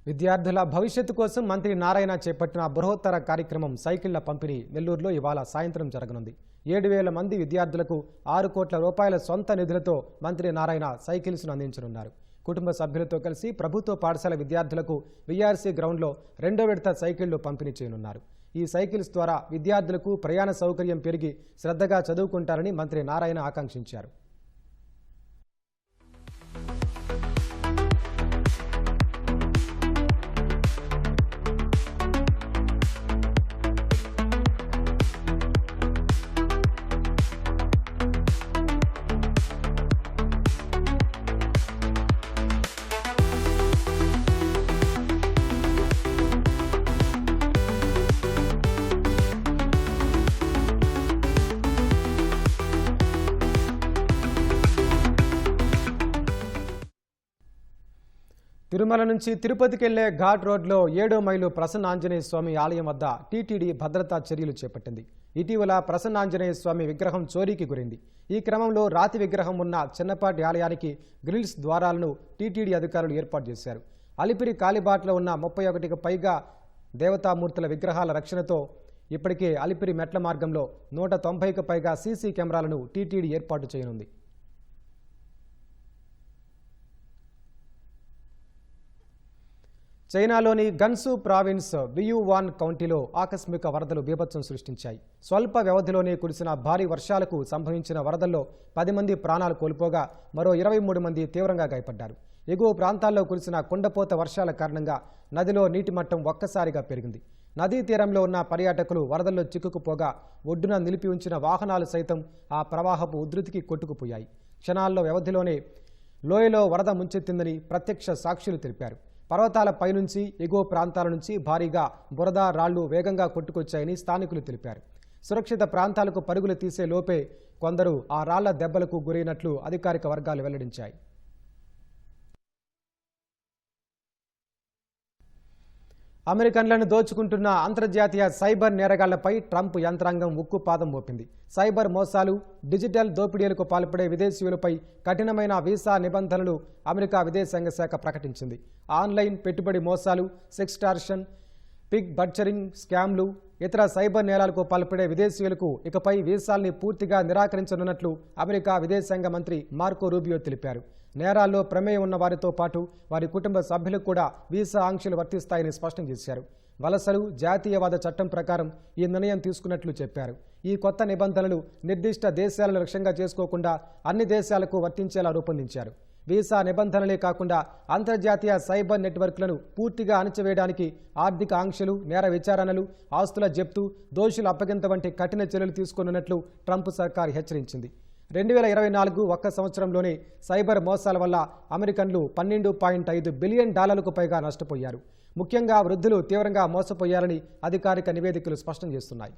విద్యార్థుల భవిష్యత్తు కోసం మంత్రి నారాయణ చేపట్టిన బృహత్తర కార్యక్రమం సైకిళ్ల పంపిణీ నెల్లూరులో ఇవాళ సాయంత్రం జరగనుంది. 7,000 మంది విద్యార్థులకు 6 కోట్ల రూపాయల సొంత నిధులతో మంత్రి నారాయణ సైకిల్స్ను అందించనున్నారు. కుటుంబ సభ్యులతో కలిసి ప్రభుత్వ పాఠశాల విద్యార్థులకు వీఆర్సీ గ్రౌండ్లో 2వ విడత సైకిళ్లు పంపిణీ చేయనున్నారు. ఈ సైకిల్స్ ద్వారా విద్యార్థులకు ప్రయాణ సౌకర్యం పెరిగి శ్రద్ధగా చదువుకుంటారని మంత్రి నారాయణ ఆకాంక్షించారు. తిరుమల నుంచి తిరుపతికి వెళ్లే ఘాట్ రోడ్లో 7వ మైలు ప్రసన్న ఆంజనేయ స్వామి ఆలయం వద్ద టీటీడీ భద్రతా చర్యలు చేపట్టింది. ఇటీవల ప్రసన్న ఆంజనేయ స్వామి విగ్రహం చోరీకి గురైంది. ఈ క్రమంలో రాతి విగ్రహం ఉన్న చిన్నపాటి ఆలయానికి గ్రిల్స్ ద్వారాలను టీటీడీ అధికారులు ఏర్పాటు చేశారు. అలిపిరి కాలిబాటలో ఉన్న 31కి పైగా దేవతామూర్తుల విగ్రహాల రక్షణతో ఇప్పటికే అలిపిరి మెట్ల మార్గంలో 190కి పైగా సీసీ కెమెరాలను టీటీడీ ఏర్పాటు చేయనుంది. చైనాలోని గన్సు ప్రావిన్స్ వియువాన్ కౌంటీలో ఆకస్మిక వరదలు బీభత్సం సృష్టించాయి. స్వల్ప వ్యవధిలోనే కురిసిన భారీ వర్షాలకు సంభవించిన వరదల్లో 10 మంది ప్రాణాలు కోల్పోగా మరో 23 మంది తీవ్రంగా గాయపడ్డారు. ఎగువ ప్రాంతాల్లో కురిసిన కుండపోత వర్షాల కారణంగా నదిలో నీటి మట్టం ఒక్కసారిగా పెరిగింది. నదీ తీరంలో ఉన్న పర్యాటకులు వరదల్లో చిక్కుకుపోగా ఒడ్డున నిలిపి ఉంచిన వాహనాలు సైతం ఆ ప్రవాహపు ఉధృతికి కొట్టుకుపోయాయి. క్షణాల్లో వ్యవధిలోనే లోయలో వరద ముంచెత్తిందని ప్రత్యక్ష సాక్షులు తెలిపారు. పర్వతాల పైనుంచి ఎగువ ప్రాంతాల నుంచి భారీగా బురద రాళ్లు వేగంగా కొట్టుకొచ్చాయని స్థానికులు తెలిపారు. సురక్షిత ప్రాంతాలకు పరుగులు తీసే లోపే కొందరు ఆ రాళ్ల దెబ్బలకు గురైనట్లు అధికారిక వర్గాలు వెల్లడించాయి. అమెరికన్లను దోచుకుంటున్న అంతర్జాతీయ సైబర్ నేరగాళ్లపై ట్రంప్ యంత్రాంగం ఉక్కుపాదం మోపింది. సైబర్ మోసాలు, డిజిటల్ దోపిడీలకు పాల్పడే విదేశీయులపై కఠినమైన వీసా నిబంధనలు అమెరికా విదేశాంగ శాఖ ప్రకటించింది. ఆన్లైన్ పెట్టుబడి మోసాలు, సెక్స్టార్షన్, పిగ్ బర్చరింగ్ స్కామ్లు, ఇతర సైబర్ నేరాలకు పాల్పడే విదేశీయులకు ఇకపై వీసాల్ని పూర్తిగా నిరాకరించనున్నట్లు అమెరికా విదేశాంగ మంత్రి మార్కో రూబియో తెలిపారు. నేరాల్లో ప్రమేయం ఉన్న వారితో పాటు వారి కుటుంబ సభ్యులకు కూడా వీసా ఆంక్షలు వర్తిస్తాయని స్పష్టం చేశారు. వలసలు, జాతీయవాద చట్టం ప్రకారం ఈ నిర్ణయం తీసుకున్నట్లు చెప్పారు. ఈ కొత్త నిబంధనలు నిర్దిష్ట దేశాలను లక్ష్యంగా చేసుకోకుండా అన్ని దేశాలకు వర్తించేలా రూపొందించారు. వీసా నిబంధనలే కాకుండా అంతర్జాతీయ సైబర్ నెట్వర్క్లను పూర్తిగా అణచివేయడానికి ఆర్థిక ఆంక్షలు, నేర విచారణలు, ఆస్తుల జప్తు, దోషుల అప్పగింత వంటి కఠిన చర్యలు తీసుకోనున్నట్లు ట్రంప్ సర్కార్ హెచ్చరించింది. 2024 ఒక్క సంవత్సరంలోనే సైబర్ మోసాల వల్ల అమెరికన్లు $12.5 బిలియన్ పైగా నష్టపోయారు. ముఖ్యంగా వృద్ధులు తీవ్రంగా మోసపోయారని అధికారిక నివేదికలు స్పష్టం చేస్తున్నాయి.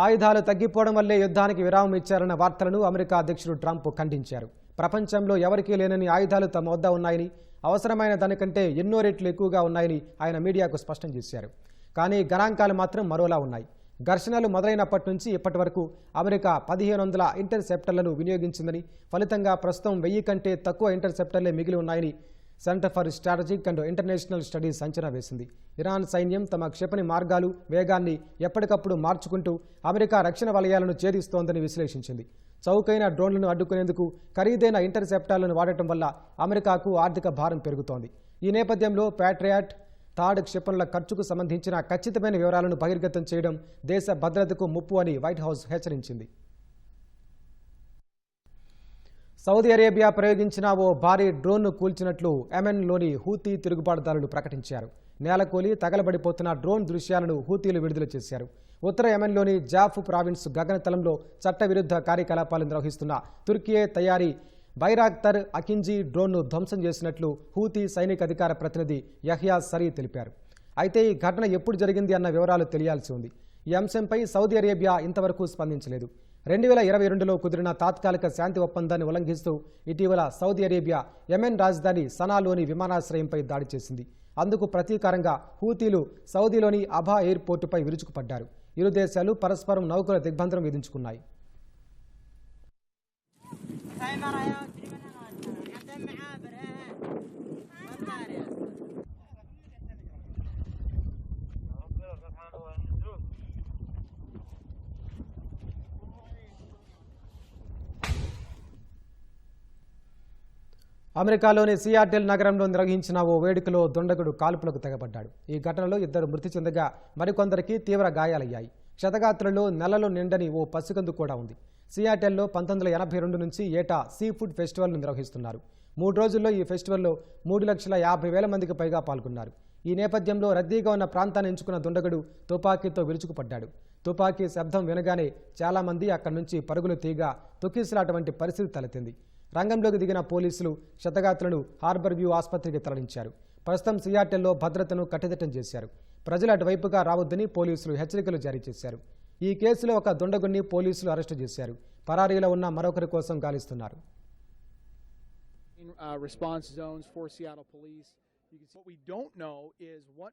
ఆయుధాలు తగ్గిపోవడం వల్లే యుద్ధానికి విరామం ఇచ్చారన్న వార్తలను అమెరికా అధ్యక్షుడు ట్రంప్ ఖండించారు. ప్రపంచంలో ఎవరికీ లేనని ఆయుధాలు తమ వద్ద ఉన్నాయని, అవసరమైన దానికంటే ఎన్నో రెట్లు ఎక్కువగా ఉన్నాయని ఆయన మీడియాకు స్పష్టం చేశారు. కానీ గణాంకాలు మాత్రం మరోలా ఉన్నాయి. ఘర్షణలు మొదలైనప్పటి నుంచి ఇప్పటి వరకు అమెరికా 1500 ఇంటర్సెప్టర్లను వినియోగించిందని, ఫలితంగా ప్రస్తుతం 1000 కంటే తక్కువ ఇంటర్సెప్టర్లే మిగిలి ఉన్నాయని centre for strategic and international studies అంచనా వేసింది. ఇరాన్ సైన్యం తమ క్షిపణి మార్గాలు, వేగాన్ని ఎప్పటికప్పుడు మార్చుకుంటూ అమెరికా రక్షణ వలయాలను ఛేదిస్తోందని విశ్లేషించింది. చౌకైన డ్రోన్లను అడ్డుకునేందుకు ఖరీదైన ఇంటర్సెప్టర్లను వాడటం వల్ల అమెరికాకు ఆర్థిక భారం పెరుగుతోంది. ఈ నేపథ్యంలో ప్యాట్రియాట్, థాడ్ క్షిపణుల ఖర్చుకు సంబంధించిన ఖచ్చితమైన వివరాలను బహిర్గతం చేయడం దేశ భద్రతకు ముప్పు అని వైట్ హౌస్ హెచ్చరించింది. సౌదీ అరేబియా ప్రయోగించిన ఓ భారీ డ్రోన్ను కూల్చినట్లు యెమెన్లోని హూతీ తిరుగుబాటుదారులు ప్రకటించారు. నేలకూలి తగలబడిపోతున్న డ్రోన్ దృశ్యాలను హూతీలు విడుదల చేశారు. ఉత్తర యెమెన్లోని జాఫ్ ప్రావిన్స్ గగనతలంలో చట్టవిరుద్ధ కార్యకలాపాలు నిర్వహిస్తున్న తుర్కియే తయారీ బైరాక్తర్ అకింజీ డ్రోన్ను ధ్వంసం చేసినట్లు హూతీ సైనిక అధికార ప్రతినిధి యహ్యా సరీ తెలిపారు. అయితే ఈ ఘటన ఎప్పుడు జరిగింది అన్న వివరాలు తెలియాల్సి ఉంది. ఈ అంశంపై సౌదీ అరేబియా ఇంతవరకు స్పందించలేదు. 2022లో కుదిరిన తాత్కాలిక శాంతి ఒప్పందాన్ని ఉల్లంఘిస్తూ ఇటీవల సౌదీ అరేబియా యెమెన్ రాజధాని సనాలోని విమానాశ్రయంపై దాడి చేసింది. అందుకు ప్రతీకారంగా హూతీలు సౌదీలోని అబా ఎయిర్పోర్టుపై విరుచుకుపడ్డారు. ఇరు దేశాలు పరస్పరం నౌకల దిగ్బంధనం విధించుకున్నాయి. అమెరికాలోని సియాటిల్ నగరంలో నిర్వహించిన ఓ వేడుకలో దుండగుడు కాల్పులకు తెగబడ్డాడు. ఈ ఘటనలో 2 మృతి చెందగా మరికొందరికి తీవ్ర గాయాలయ్యాయి. క్షతగాత్రుల్లో నెలలు నిండని ఓ పసికందు కూడా ఉంది. సియాటిల్లో 1982 నుంచి ఏటా సీ ఫుడ్ ఫెస్టివల్ను నిర్వహిస్తున్నారు. 3 రోజుల్లో ఈ ఫెస్టివల్లో 3,50,000 మందికి పైగా పాల్గొన్నారు. ఈ నేపథ్యంలో రద్దీగా ఉన్న ప్రాంతాన్ని ఎంచుకున్న దుండగుడు తుపాకీతో విరుచుకుపడ్డాడు. తుపాకీ శబ్దం వినగానే చాలా మంది అక్కడి నుంచి పరుగులు తీగా తొక్కిసలాట వంటి పరిస్థితి తలెత్తింది. రంగంలోకి దిగిన పోలీసులు క్షతగాత్రులను హార్బర్ వ్యూ ఆసుపత్రికి తరలించారు. ప్రస్తుతం సియాటిల్లో భద్రతను కట్టుదిట్టం చేశారు. ప్రజలు అటువైపుగా రావద్దని పోలీసులు హెచ్చరికలు జారీ చేశారు. ఈ కేసులో ఒక దుండగుడిని పోలీసులు అరెస్టు చేశారు. పరారీలో ఉన్న మరొకరి కోసం గాలిస్తున్నారు.
Response zones for Seattle police. What we don't know is what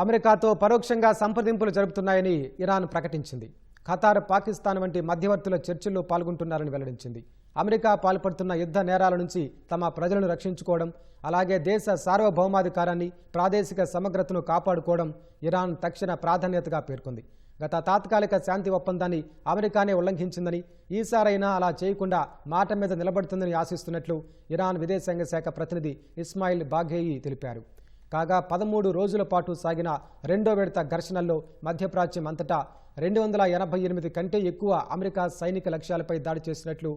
అమెరికాతో పరోక్షంగా సంప్రదింపులు జరుపుతున్నాయని ఇరాన్ ప్రకటించింది. ఖతార్, పాకిస్తాన్ వంటి మధ్యవర్తుల చర్చల్లో పాల్గొంటున్నారని వెల్లడించింది. అమెరికా పాల్పడుతున్న యుద్ధ నేరాల నుంచి తమ ప్రజలను రక్షించుకోవడం, అలాగే దేశ సార్వభౌమాధికారాన్ని, ప్రాదేశిక సమగ్రతను కాపాడుకోవడం ఇరాన్ తక్షణ ప్రాధాన్యతగా పేర్కొంది. గత తాత్కాలిక శాంతి ఒప్పందాన్ని అమెరికానే ఉల్లంఘించిందని, ఈసారైనా అలా చేయకుండా మాట మీద నిలబడుతుందని ఆశిస్తున్నట్లు ఇరాన్ విదేశాంగ శాఖ ప్రతినిధి ఇస్మాయిల్ బాఘేయి తెలిపారు. కాగా 13 రోజుల పాటు సాగిన రెండో విడత ఘర్షణల్లో మధ్యప్రాచ్యం అంతటా 288 కంటే ఎక్కువ అమెరికా సైనిక లక్ష్యాలపై దాడి చేసినట్లు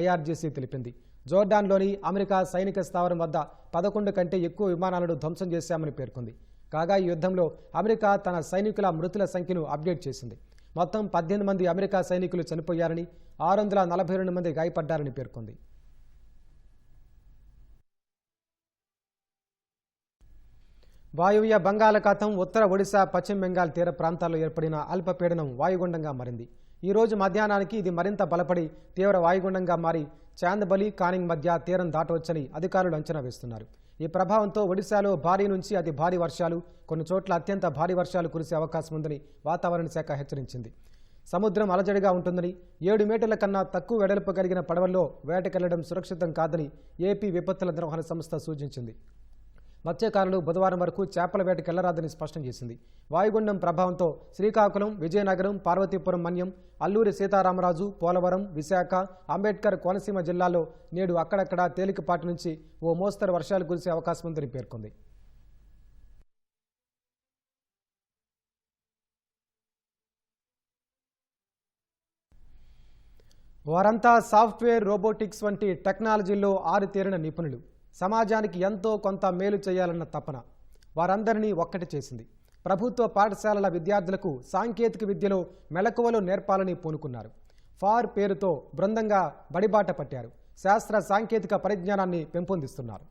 ఐఆర్జీసీ తెలిపింది. జోర్డాన్లోని అమెరికా సైనిక స్థావరం వద్ద 11 కంటే ఎక్కువ విమానాలను ధ్వంసం చేశామని పేర్కొంది. కాగా ఈ యుద్ధంలో అమెరికా తన సైనికుల మృతుల సంఖ్యను అప్డేట్ చేసింది. మొత్తం 18 మంది అమెరికా సైనికులు చనిపోయారని, 642 మంది గాయపడ్డారని పేర్కొంది. వాయువ్య బంగాళాఖాతం, ఉత్తర ఒడిశా, పశ్చిమ బెంగాల్ తీర ప్రాంతాల్లో ఏర్పడిన అల్పపీడనం వాయుగుండంగా మారింది. ఈ రోజు మధ్యాహ్నానికి ఇది మరింత బలపడి తీవ్ర వాయుగుండంగా మారి చాందబలి, కానింగ్ మధ్య తీరం దాటవచ్చని అధికారులు అంచనా వేస్తున్నారు. ఈ ప్రభావంతో ఒడిశాలో భారీ నుంచి అతి భారీ వర్షాలు, కొన్ని చోట్ల అత్యంత భారీ వర్షాలు కురిసే అవకాశం ఉందని వాతావరణ శాఖ హెచ్చరించింది. సముద్రం అలజడిగా ఉంటుందని, 7 మీటర్ల కన్నా తక్కువ వెడల్పు కలిగిన పడవల్లో వేటకెళ్లడం సురక్షితం కాదని ఏపీ విపత్తుల నిర్వహణ సంస్థ సూచించింది. మత్స్యకారులు బుధవారం వరకు చేపల వేటకెళ్లరాదని స్పష్టం చేసింది. వాయుగుండం ప్రభావంతో శ్రీకాకుళం, విజయనగరం, పార్వతీపురం మన్యం, అల్లూరి సీతారామరాజు, పోలవరం, విశాఖ, అంబేద్కర్ కోనసీమ జిల్లాల్లో నేడు అక్కడక్కడ తేలికపాటి నుంచి ఓ మోస్తరు వర్షాలు కురిసే అవకాశం ఉందని పేర్కొంది. వారంతా సాఫ్ట్వేర్, రోబోటిక్స్ వంటి టెక్నాలజీల్లో ఆరితేరిన నిపుణులు. సమాజానికి ఎంతో కొంత మేలు చేయాలన్న తపన వారందరినీ ఒక్కటి చేసింది. ప్రభుత్వ పాఠశాలల విద్యార్థులకు సాంకేతిక విద్యలో మెలకువలు నేర్పాలని పూనుకున్నారు. ఫార్ పేరుతో బృందంగా బడిబాట పట్టారు. శాస్త్ర సాంకేతిక పరిజ్ఞానాన్ని పెంపొందిస్తున్నారు.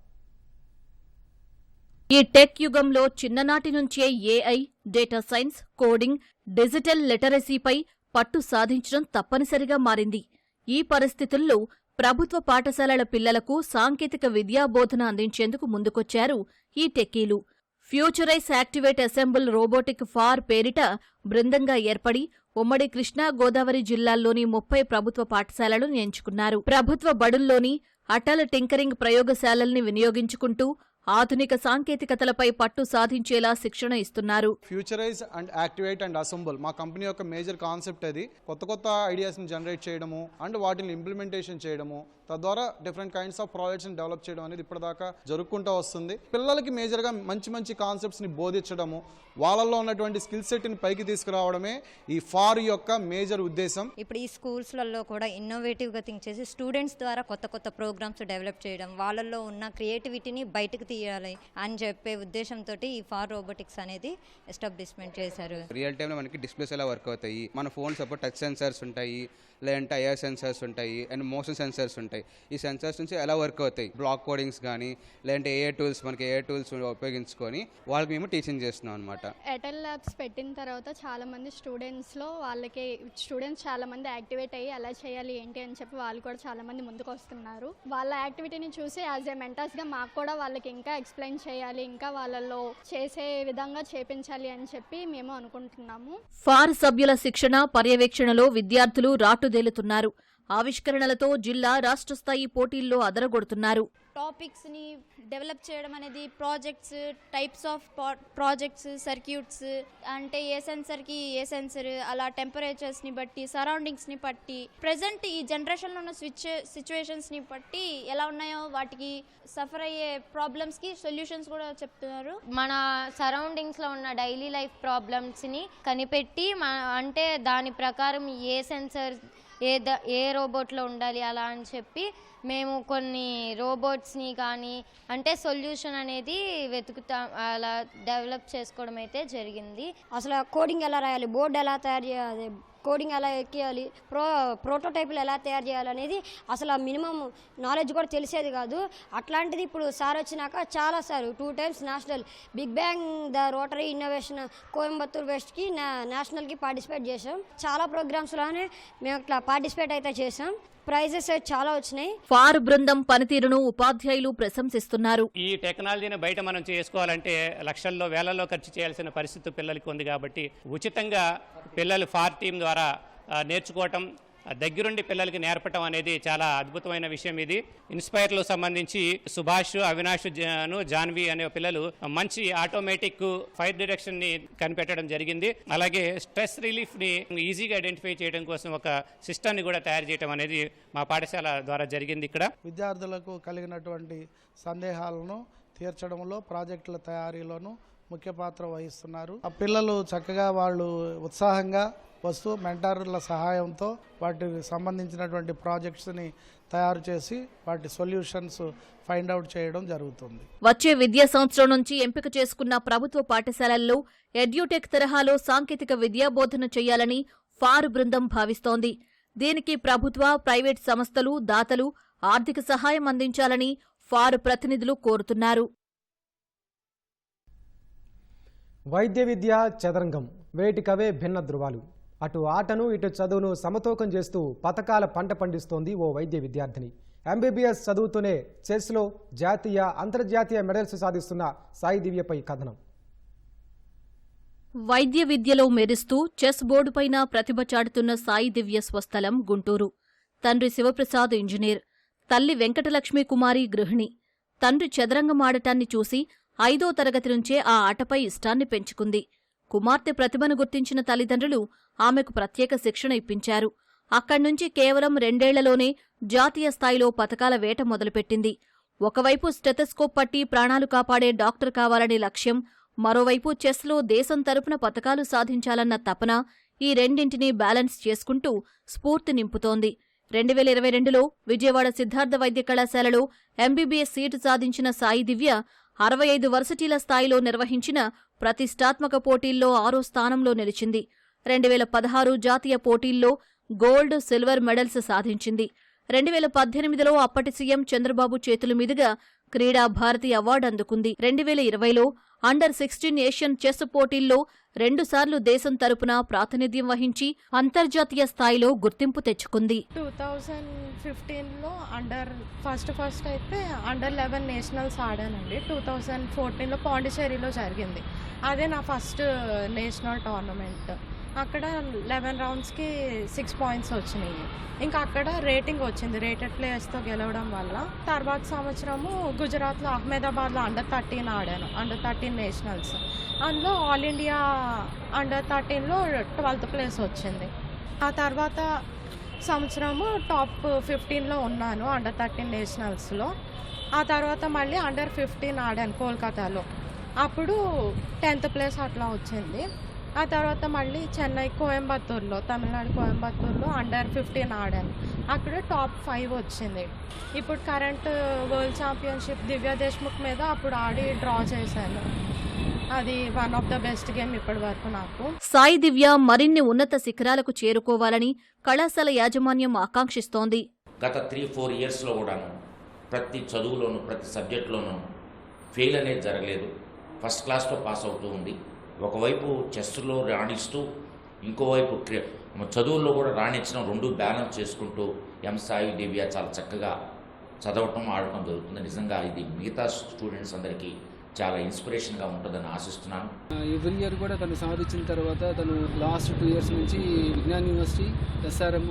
ఈ టెక్ యుగంలో చిన్ననాటి నుంచే AI, data science, coding, digital లిటరసీపై పట్టు సాధించడం తప్పనిసరిగా మారింది. ఈ పరిస్థితుల్లో ప్రభుత్వ పాఠశాలల పిల్లలకు సాంకేతిక విద్యాబోధన అందించేందుకు ముందుకొచ్చారు ఈ టెక్కీలు. ఫ్యూచరైజ్ యాక్టివేట్ అసెంబుల్ రోబోటిక్ ఫార్ పేరిట బృందంగా ఏర్పడి ఉమ్మడి కృష్ణా, గోదావరి జిల్లాల్లోని 30 ప్రభుత్వ పాఠశాలలను ఎంచుకున్నారు. ప్రభుత్వ బడుల్లోని అటల్ టింకరింగ్ ప్రయోగశాలల్ని వినియోగించుకుంటూ ఆధునిక సాంకేతికతలపై పట్టు సాధించేలా శిక్షణ ఇస్తున్నారు.
ఫ్యూచరైజ్ అండ్ యాక్టివేట్ అండ్ అసెంబుల్ మా కంపెనీ యొక్క మేజర్ కాన్సెప్ట్ అది. కొత్త ఐడియాస్ని జనరేట్ చేయడము అండ్ వాటిని ఇంప్లిమెంటేషన్ చేయడము, తద్వారా డిఫరెంట్ కైండ్స్ ఆఫ్ ప్రాజెక్ట్స్ని డెవలప్ చేయడం అనేది ఇప్పటిదాకా జరుపుకుంటూ వస్తుంది. పిల్లలకి మేజర్గా మంచి కాన్సెప్ట్స్ని బోధించడము, వాళ్ళల్లో ఉన్నటువంటి స్కిల్ సెట్ని పైకి తీసుకురావడమే ఈ ఫార్ యొక్క మేజర్ ఉద్దేశం.
ఇప్పుడు ఈ స్కూల్స్లలో కూడా ఇన్నోవేటివ్గా థింక్ చేసి స్టూడెంట్స్ ద్వారా కొత్త ప్రోగ్రామ్స్ డెవలప్ చేయడం, వాళ్ళల్లో ఉన్న క్రియేటివిటీని బయటకు తీయాలి అని చెప్పే ఉద్దేశంతో ఈ ఫార్ రోబోటిక్స్ అనేది ఎస్టాబ్లిష్మెంట్ చేశారు.
రియల్ టైంలో మనకి డిస్ప్లేస్ ఎలా వర్క్ అవుతాయి, మన ఫోన్ సపోర్ట్ టచ్ సెన్సర్స్ ఉంటాయి, లేదంటే ఐఆర్ సెన్సర్స్ ఉంటాయి అండ్ మోషన్ సెన్సర్స్ ఉంటాయి. ఈ సెన్సర్స్ నుంచి ఎలా వర్క్ అవుతాయి, బ్లాక్ కోడింగ్స్ కానీ లేదంటే ఏఐ టూల్స్, మనకి ఏఐ టూల్స్ ఉపయోగించుకొని వాళ్ళకి మేము టీచింగ్ చేస్తున్నాం అనమాట.
ఎటల్ ల్యాబ్స్ పెట్టిన తర్వాత చాలా మంది స్టూడెంట్స్ చాలా మంది యాక్టివేట్ అయ్యి ఎలా చేయాలి ఏంటి అని చెప్పి వాళ్ళు కూడా చాలా మంది ముందుకు వస్తున్నారు. వాళ్ళ యాక్టివిటీని చూసి యాజ్ ఏ మెంటర్స్గా మాకు కూడా వాళ్ళకి ఇంకా ఎక్స్ప్లెయిన్ చేయాలి, ఇంకా వాళ్ళలో చేసే విధంగా చేపించాలి అని చెప్పి మేము అనుకుంటున్నాము.
ఫార్ సభ్యుల శిక్షణ, పర్యవేక్షణలో విద్యార్థులు రాటుదేలుతున్నారు. ఆవిష్కరణలతో జిల్లా, రాష్ట్ర స్థాయి పోటీల్లో అదరగొడుతున్నారు.
టాపిక్స్ని డెవలప్ చేయడం అనేది, projects, types of projects, circuits, అంటే ఏ సెన్సర్కి ఏ సెన్సర్, అలా టెంపరేచర్స్ని బట్టి, సరౌండింగ్స్ని బట్టి, ప్రజెంట్ ఈ జనరేషన్లో ఉన్న సిచ్యువేషన్స్ని బట్టి ఎలా ఉన్నాయో వాటికి సఫర్ అయ్యే ప్రాబ్లమ్స్కి సొల్యూషన్స్ కూడా చెప్తున్నారు.
మన సరౌండింగ్స్లో ఉన్న డైలీ లైఫ్ ప్రాబ్లమ్స్ని కనిపెట్టి అంటే దాని ప్రకారం ఏ సెన్సర్ ఏ రోబోట్లో ఉండాలి అలా అని చెప్పి మేము కొన్ని రోబోట్స్ని కానీ అంటే సొల్యూషన్ అనేది వెతుకుతాం, అలా డెవలప్ చేసుకోవడం అయితే జరిగింది.
అసలు కోడింగ్ ఎలా రాయాలి, బోర్డు ఎలా తయారు చేయాలి, కోడింగ్ ఎలా ఎక్కియాలి, ప్రోటోటైపులు ఎలా తయారు చేయాలనేది అసలు మినిమం నాలెడ్జ్ కూడా తెలిసేది కాదు. అట్లాంటిది ఇప్పుడు సార్ వచ్చినాక చాలా sir 2 times national big bang the rotary innovation Coimbatore వెస్ట్కి నేషనల్కి పార్టిసిపేట్ చేసాం. చాలా ప్రోగ్రామ్స్లోనే మేము అట్లా పార్టిసిపేట్ అయితే చేసాం. ప్రైజెస్ చాలా వచ్చినాయి.
ఫార్ బృందం పనితీరును ఉపాధ్యాయులు ప్రశంసిస్తున్నారు.
ఈ టెక్నాలజీని బయట మనం చేసుకోవాలంటే లక్షల్లో వేలల్లో ఖర్చు చేయాల్సిన పరిస్థితి పిల్లలకి ఉంది కాబట్టి ఉచితంగా పిల్లలు ఫార్ టీం ద్వారా నేర్చుకోవటం, దగ్గరుండి పిల్లలకి నేర్పటం అనేది చాలా అద్భుతమైన విషయం. ఇది ఇన్స్పైర్లో సంబంధించి సుభాష్, అవినాష్, జాన్వి అనే పిల్లలు మంచి ఆటోమేటిక్ ఫైర్ డిటెక్షన్ ని కనిపెట్టడం జరిగింది. అలాగే స్ట్రెస్ రిలీఫ్ ని ఈజీగా ఐడెంటిఫై చేయడం కోసం ఒక సిస్టమ్ ని కూడా తయారు చేయడం అనేది మా పాఠశాల ద్వారా జరిగింది. ఇక్కడ
విద్యార్థులకు కలిగినటువంటి సందేహాలను తీర్చడంలో, ప్రాజెక్టుల తయారీలోనూ ముఖ్య పాత్ర వహిస్తున్నారు. ఆ పిల్లలు చక్కగా వాళ్ళు ఉత్సాహంగా వస్తూ మెంటార్ల సహాయంతో వాటికి సంబంధించినటువంటి ప్రాజెక్ట్స్ని తయారు చేసి వాటి సొల్యూషన్స్ ఫైండ్ అవుట్ చేయడం జరుగుతుంది.
వచ్చే విద్యా సంవత్సరం నుంచి ఎంపిక చేసుకున్న ప్రభుత్వ పాఠశాలల్లో ఎడ్యూటెక్ తరహాలో సాంకేతిక విద్యాబోధన చేయాలని ఫార్ బృందం భావిస్తోంది. దీనికి ప్రభుత్వ, ప్రైవేట్ సంస్థలు, దాతలు ఆర్థిక సహాయం అందించాలని ఫార్ ప్రతినిధులు కోరుతున్నారు.
వైద్య విద్య చదరంగం, వేటికవే భిన్న ధృవాలు. అటు ఆటను ఇటు చదువును సమతూకం చేస్తూ పతకాల పంట పండిస్తోంది ఓ వైద్య విద్యార్థిని. ఎంబీబీఎస్ చదువుతూనే చెస్లో జాతీయ, అంతర్జాతీయ మెడల్స్ సాధిస్తున్న సాయి దివ్యపై కథనం.
వైద్య విద్యలో మెరుస్తూ చెస్ బోర్డుపైన ప్రతిభ చాటుతున్న సాయి దివ్య స్వస్థలం గుంటూరు. తండ్రి శివప్రసాద్ ఇంజనీర్, తల్లి వెంకటలక్ష్మి కుమారి గృహిణి. తండ్రి చదరంగం ఆడటాన్ని చూసి 5వ తరగతి నుంచే ఆ ఆటపై ఇష్టాన్ని పెంచుకుంది. కుమార్తె ప్రతిభను గుర్తించిన తల్లిదండ్రులు ఆమెకు ప్రత్యేక శిక్షణ ఇప్పించారు. అక్కడ్నుంచి కేవలం 2 ఏళ్లలోనే జాతీయ స్థాయిలో పతకాల వేట మొదలుపెట్టింది. ఒకవైపు స్టెథోస్కోప్ పట్టి ప్రాణాలు కాపాడే డాక్టర్ కావాలనే లక్ష్యం, మరోవైపు చెస్లో దేశం తరపున పతకాలు సాధించాలన్న తపన, ఈ రెండింటినీ బ్యాలెన్స్ చేసుకుంటూ స్ఫూర్తి నింపుతోంది. 2022లో విజయవాడ సిద్ధార్థ వైద్య కళాశాలలో ఎంబీబీఎస్ సీటు సాధించిన సాయి దివ్య 65 వర్సిటీల స్థాయిలో నిర్వహించిన ప్రతిష్టాత్మక పోటీల్లో 6వ స్థానంలో నిలిచింది. 2016 జాతీయ పోటీల్లో గోల్డ్, సిల్వర్ మెడల్స్ సాధించింది. 2018లో అప్పటి సీఎం చంద్రబాబు చేతుల మీదుగా క్రీడా భారతి అవార్డు అందుకుంది. 2020లో అండర్-16 ఏషియన్ చెస్ పోటీల్లో 2 సార్లు దేశం తరపున ప్రాతినిధ్యం వహించి అంతర్జాతీయ స్థాయిలో గుర్తింపు తెచ్చుకుంది.
2015లో ఫస్ట్ అయితే అండర్-11 నేషనల్స్ ఆడానండి. 2014లో పాండిచేరిలో జరిగింది. అదే నా ఫస్ట్ నేషనల్ టోర్నమెంట్. అక్కడ 11 రౌండ్స్కి 6 పాయింట్స్ వచ్చినాయి. ఇంకా అక్కడ రేటింగ్ వచ్చింది, రేటెడ్ ప్లేయర్స్తో గెలవడం వల్ల. తర్వాత సంవత్సరము గుజరాత్లో అహ్మదాబాద్లో అండర్-13 ఆడాను, అండర్-13 నేషనల్స్. అందులో ఆల్ ఇండియా అండర్-13లో 12th ప్లేస్ వచ్చింది. ఆ తర్వాత సంవత్సరము టాప్ 15లో ఉన్నాను అండర్-13 నేషనల్స్లో. ఆ తర్వాత మళ్ళీ అండర్-15 ఆడాను కోల్కతాలో, అప్పుడు 10th ప్లేస్ అట్లా వచ్చింది. ఆ తర్వాత మళ్ళీ చెన్నై కోయంబత్తూర్లో, తమిళనాడు కోయంబత్తూర్లో అండర్-15 ఆడాను, అక్కడ టాప్ 5 వచ్చింది. ఇప్పుడు current world championship Divya Deshmukh మీద అప్పుడు ఆడి డ్రా చేశాను. అది one of the best game ఇప్పటి వరకు నాకు.
సాయి దివ్య మరిన్ని ఉన్నత శిఖరాలకు చేరుకోవాలని కళాశాల యాజమాన్యం ఆకాంక్షిస్తోంది.
గత 3-4 ఇయర్స్లో కూడాను ప్రతి చదువులోనూ, ప్రతి సబ్జెక్టులోనూ ఫెయిల్ అనేది జరగలేదు. ఫస్ట్ క్లాస్తో పాస్ అవుతూ ఉంది. ఒకవైపు చెస్లో రాణిస్తూ, ఇంకోవైపు చదువుల్లో కూడా రాణించడం, 2 బ్యాలెన్స్ చేసుకుంటూ సాయి దివ్య చాలా చక్కగా చదవటం, ఆడటం జరుగుతుంది. నిజంగా ఇది మిగతా స్టూడెంట్స్ అందరికీ చాలా ఇన్స్పిరేషన్గా ఉంటుందని ఆశిస్తున్నాను.
ఎవ్రీ ఇయర్ కూడా తను సాధించిన తర్వాత తను లాస్ట్ 2 years నుంచి విజ్ఞాన్ యూనివర్సిటీ, SRM,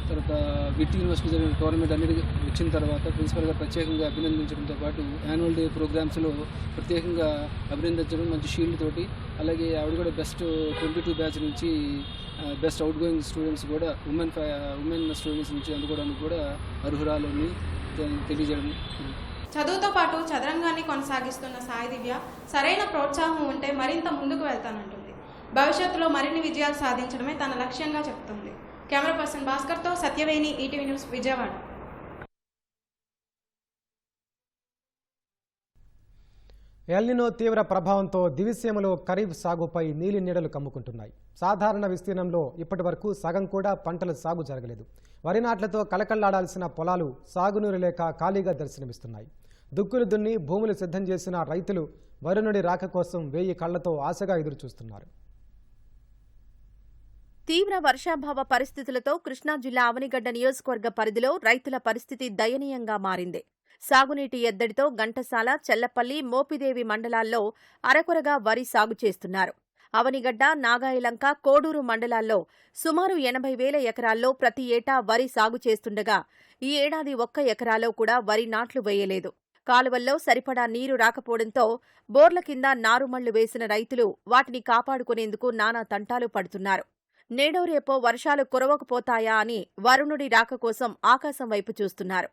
తర్వాత విట్ యూనివర్సిటీ జరిగిన టోర్నమెంట్ అన్నిటికీ వచ్చిన తర్వాత ప్రిన్సిపల్గా ప్రత్యేకంగా అభినందించడంతో పాటు యాన్యువల్ డే ప్రోగ్రామ్స్లో ప్రత్యేకంగా అభినందించడం మంచి షీల్డ్ తోటి, అలాగే ఆవిడ కూడా బెస్ట్ 22 బ్యాచ్ నుంచి బెస్ట్ అవుట్ గోయింగ్ స్టూడెంట్స్ కూడా ఉమెన్ స్టూడెంట్స్ నుంచి అందుకోవడానికి కూడా అర్హురాలని తెలియజేయడం.
చదువుతో పాటు చదరంగాన్ని కొనసాగిస్తున్న సాయి దివ్య సరైన ప్రోత్సాహం ఉంటే మరింత ముందుకు వెళ్తానంటుంది. భవిష్యత్తులో మరిన్ని విజయాలు సాధించడమే తన లక్ష్యంగా చెబుతుంది. కెమెరా పర్సన్ భాస్కర్తో Satyaveni, ETV news, Vijayawada.
El Nino తీవ్ర ప్రభావంతో దివిసీమలో ఖరీఫ్ సాగుపై నీలి నీడలు కమ్ముకుంటున్నాయి. సాధారణ విస్తీర్ణంలో ఇప్పటి వరకు సగం కూడా పంటల సాగు జరగలేదు. వరి నాట్లతో కలకళ్లాడాల్సిన పొలాలు సాగునీరు లేక ఖాళీగా దర్శనమిస్తున్నాయి. దుక్కులు దున్ని భూములు సిద్ధం చేసిన రైతులు వరుణుడి రాక కోసం 1000 కళ్లతో ఆశగా ఎదురుచూస్తున్నారు.
తీవ్ర వర్షాభావ పరిస్థితులతో కృష్ణా జిల్లా అవనిగడ్డ నియోజకవర్గ పరిధిలో రైతుల పరిస్థితి దయనీయంగా మారింది. సాగునీటి ఎద్దడితో ఘంటసాల, చెల్లపల్లి, మోపిదేవి మండలాల్లో అరకొరగా వరి సాగు చేస్తున్నారు. అవనిగడ్డ, నాగాయలంక, కోడూరు మండలాల్లో సుమారు 80,000 ఎకరాల్లో ప్రతి ఏటా వరి సాగు చేస్తుండగా ఈ ఏడాది 1 ఎకరాలో కూడా వరి నాట్లు వేయలేదు. కాలువల్లో సరిపడా నీరు రాకపోవడంతో బోర్ల కింద నారుమళ్లు వేసిన రైతులు వాటిని కాపాడుకునేందుకు నానా తంటాలు పడుతున్నారు. నేడో రేపో వర్షాలు కురవకపోతాయా అని వరుణుడి రాక కోసం ఆకాశం వైపు చూస్తున్నారు.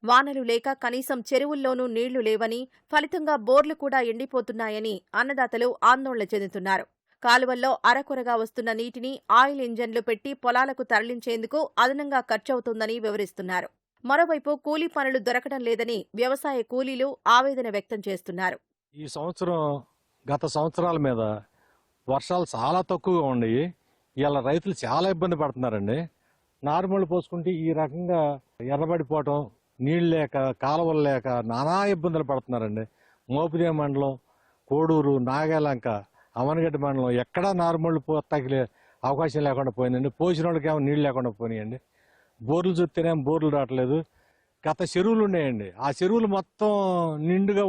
వానలు లేక కనీసం చెరువుల్లోనూ నీళ్లు లేవని, ఫలితంగా బోర్లు కూడా ఎండిపోతున్నాయని అన్నదాతలు ఆందోళన చెందుతున్నారు. కాలువల్లో అరకొరగా వస్తున్న నీటిని ఆయిల్ ఇంజన్లు పెట్టి పొలాలకు తరలించేందుకు అదనంగా ఖర్చవుతుందని వివరిస్తున్నారు. మరోవైపు కూలీ పనులు దొరకడం లేదని వ్యవసాయ కూలీలు ఆవేదన వ్యక్తం చేస్తున్నారు.
ఈ సంవత్సరం గత సంవత్సరాల మీద వర్షాలు చాలా తక్కువగా ఉన్నాయి. ఇలా రైతులు చాలా ఇబ్బంది పడుతున్నారండి. నార్మల్ పోసుకుంటే ఈ రకంగా ఎర్రబడిపోవటం, నీళ్ళు లేక, కాలువలు లేక నానా ఇబ్బందులు పడుతున్నారండి. మోపిదేవి మండలం, కోడూరు, నాగాలంక, అవనగడ్డ మండలం ఎక్కడా నార్మల్ తగిలే అవకాశం లేకుండా పోయిందండి. పోసిన వాళ్ళకేమో నీళ్ళు లేకుండా పోయినాయండి. బోర్లు చూస్తేనేమో బోర్లు రావట్లేదు. గత చెరువులు ఉన్నాయండి, ఆ చెరువులు మొత్తం నిండుగా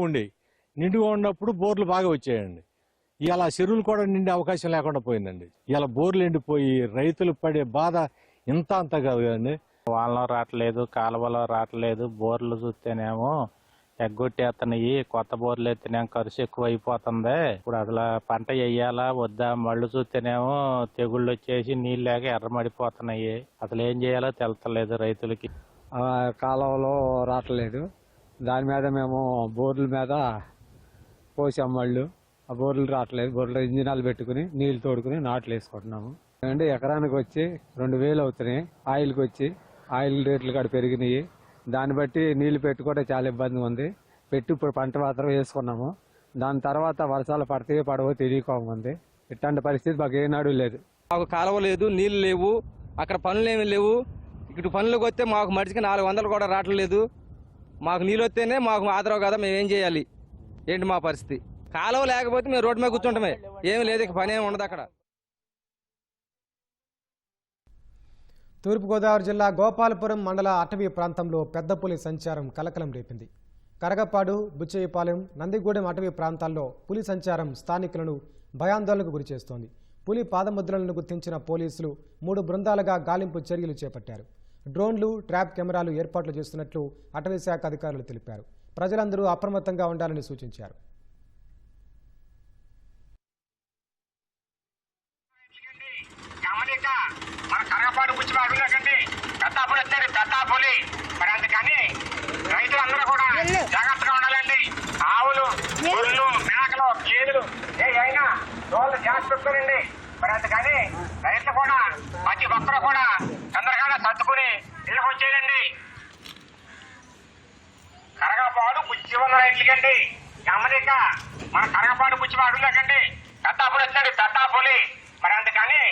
ఉన్నప్పుడు బోర్లు బాగా వచ్చాయండి. ఇలా చెరువులు కూడా నిండే అవకాశం లేకుండా పోయిందండి. ఇలా బోర్లు ఎండిపోయి రైతులు పడే బాధ ఇంత అంత కాదు కదండి.
వానలో రావట్లేదు, కాలువలో రావట్లేదు. బోర్లు చూస్తేనేమో ఎగ్గొట్టేస్తున్నాయి. కొత్త బోర్లు ఎత్తేనేమో ఖర్చు ఎక్కువ అయిపోతుంది. ఇప్పుడు అసలు పంట వేయాలా వద్దా, మళ్ళు చూస్తేనేమో తెగుళ్ళు వచ్చేసి నీళ్ళు లేక ఎర్రమడిపోతున్నాయి. అసలు ఏం చేయాలో తెలుస్తలేదు రైతులకి.
కాలువలో రావట్లేదు. దాని మీద మేము బోర్ల మీద పోసాం మళ్ళు. ఆ బోర్లు రావట్లేదు. బోర్లు ఇంజినాలు పెట్టుకుని నీళ్లు తోడుకుని నాట్లు వేసుకుంటున్నాము. అంటే ఎకరానికి వచ్చి 2,000 అవుతున్నాయి. ఆయిల్కి వచ్చి ఆయిల్ రేట్లు కూడా పెరిగినాయి. దాన్ని బట్టి నీళ్లు పెట్టుకోవడం చాలా ఇబ్బంది ఉంది. పెట్టి ఇప్పుడు పంట మాత్రం వేసుకున్నాము. దాని తర్వాత వర్షాలు పడతాయో పడవో తెలియకోముంది. ఇట్లాంటి పరిస్థితి మాకు ఏనాడు లేదు.
మాకు కాలువ లేదు, నీళ్లు లేవు, అక్కడ పనులు ఏమి లేవు. ఇటు పనులకు వస్తే మాకు మడిచికి 400 కూడా రావట్లేదు. మాకు నీళ్ళు వస్తేనే మాకు ఆదరవు కదా, మేమేం చేయాలి? ఏంటి మా పరిస్థితి? కాలువ లేకపోతే మేము రోడ్డు మీద కూర్చుంటామే, ఏమి లేదు, ఇక పని ఏమి ఉండదు అక్కడ.
తూర్పుగోదావరి జిల్లా గోపాలపురం మండల అటవీ ప్రాంతంలో పెద్ద పులి సంచారం కలకలం రేపింది. కరగపాడు, బుచ్చయ్యపాలెం, నందిగూడెం అటవీ ప్రాంతాల్లో పులి సంచారం స్థానికులను భయాందోళనకు గురిచేస్తోంది. పులి పాదముద్రలను గుర్తించిన పోలీసులు 3 బృందాలుగా గాలింపు చర్యలు చేపట్టారు. డ్రోన్లు, ట్రాప్ కెమెరాలు ఏర్పాట్లు చేస్తున్నట్లు అటవీ శాఖ అధికారులు తెలిపారు. ప్రజలందరూ అప్రమత్తంగా ఉండాలని సూచించారు.
కరగపాడు పుచ్చి అడుగులేకండి పెద్దాపులు వచ్చారు, పెద్దాపులి. మరి అందుకని రైతులందరూ కూడా జాగ్రత్తగా ఉండాలండి. ఆవులు, గొర్రెలు, మేకలు, గేదెలు అయినా రోజు జాగ్రత్త పెట్టుకోనండి. మరి అందుకని రైతులు కూడా ప్రతి ఒక్కరు కూడా తొందరగా సర్దుకుని ఇళ్ళకి వచ్చేయండి. కరగపాడు పుచ్చి ఉన్న రైతులకండి గమనిక మన కరగపాడు పుచ్చి అడుగులేకండి పెద్దాపులు వచ్చారు, పెద్దాపులి. మరి అందుకని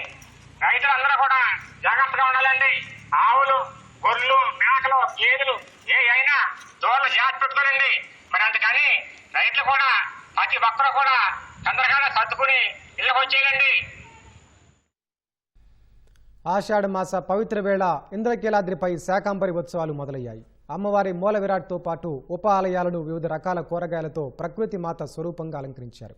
రైతులందరూ కూడా జాగ్రత్తగా ఉండాలండి. ఆవులు, గొర్రెలు, మేకలు, గేదెలు అయినా దూడలు జాగ్రత్త పెట్టుకోనండి. మరి అందుకని రైతులు కూడా ప్రతి ఒక్కరు కూడా తొందరగా సర్దుకుని ఇళ్ళకి వచ్చేయండి.
ఆషాఢ మాస పవిత్ర వేళ ఇంద్రకీలాద్రిపై శాకంబరి ఉత్సవాలు మొదలయ్యాయి. అమ్మవారి మూల విరాట్తో పాటు ఉప ఆలయాలను వివిధ రకాల కూరగాయలతో ప్రకృతి మాత స్వరూపంగా అలంకరించారు.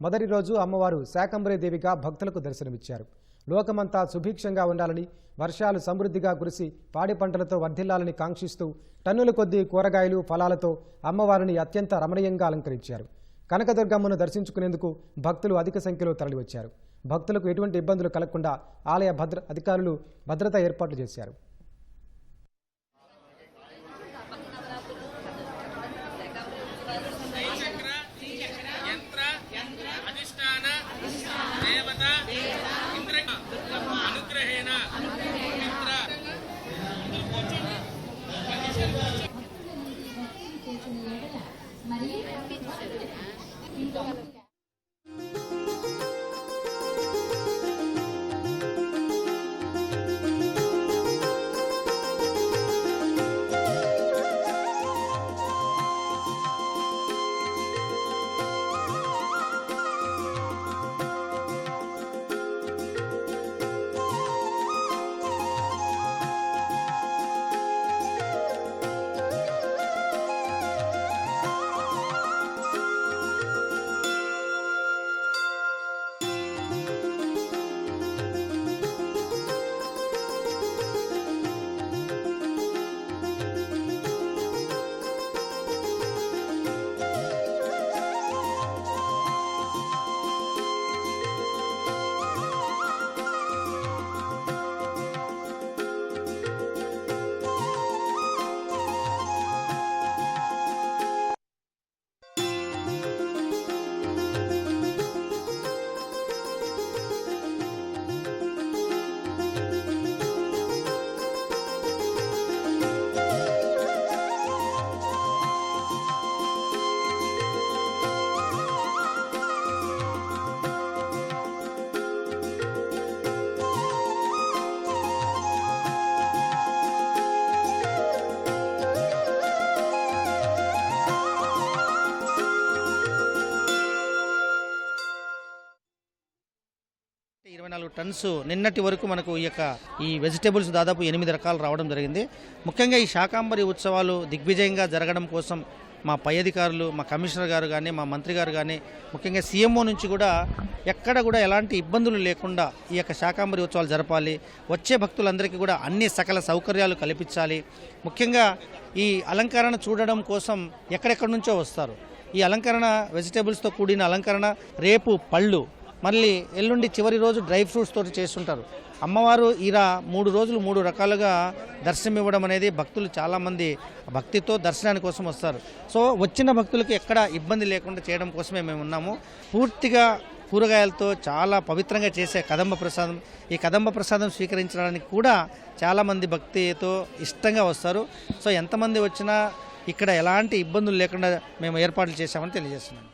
మొదటి రోజు అమ్మవారు శాకంబరి దేవిగా భక్తులకు దర్శనమిచ్చారు. లోకమంతా సుభిక్షంగా ఉండాలని, వర్షాలు సమృద్ధిగా కురిసి పాడి పంటలతో వర్ధిల్లాలని కాంక్షిస్తూ టన్నుల కొద్దీ కూరగాయలు, ఫలాలతో అమ్మవారిని అత్యంత రమణీయంగా అలంకరించారు. కనకదుర్గమ్మను దర్శించుకునేందుకు భక్తులు అధిక సంఖ్యలో తరలివచ్చారు. భక్తులకు ఎటువంటి ఇబ్బందులు కలగకుండా ఆలయ అధికారులు భద్రతా ఏర్పాట్లు చేశారు.
టన్స్ నిన్నటి వరకు మనకు ఈ వెజిటేబుల్స్ దాదాపు 8 రకాలు రావడం జరిగింది. ముఖ్యంగా ఈ శాకాంబరి ఉత్సవాలు దిగ్విజయంగా జరగడం కోసం మా పై అధికారులు, మా కమిషనర్ గారు కానీ, మా మంత్రి గారు కానీ, ముఖ్యంగా సీఎంఓ నుంచి కూడా ఎక్కడ కూడా ఎలాంటి ఇబ్బందులు లేకుండా ఈ శాకాంబరి ఉత్సవాలు జరపాలి, వచ్చే భక్తులందరికీ కూడా అన్ని సకల సౌకర్యాలు కల్పించాలి. ముఖ్యంగా ఈ అలంకరణ చూడడం కోసం ఎక్కడెక్కడి నుంచో వస్తారు. ఈ అలంకరణ వెజిటేబుల్స్తో కూడిన అలంకరణ, రేపు పళ్ళు, మళ్ళీ ఎల్లుండి చివరి రోజు డ్రై ఫ్రూట్స్ తోటి చేస్తుంటారు. అమ్మవారు ఇలా 3 రోజులు 3 రకాలుగా దర్శనం ఇవ్వడం అనేది భక్తులు చాలామంది భక్తితో దర్శనాని కోసం వస్తారు. సో వచ్చిన భక్తులకు ఎక్కడ ఇబ్బంది లేకుండా చేయడం కోసమే మేము ఉన్నాము. పూర్తిగా కూరగాయలతో చాలా పవిత్రంగా చేసే కదంబ ప్రసాదం, ఈ కదంబ ప్రసాదం స్వీకరించడానికి కూడా చాలామంది భక్తితో ఇష్టంగా వస్తారు. సో ఎంతమంది వచ్చినా ఇక్కడ ఎలాంటి ఇబ్బందులు లేకుండా మేము ఏర్పాట్లు చేశామని తెలియజేస్తున్నాను.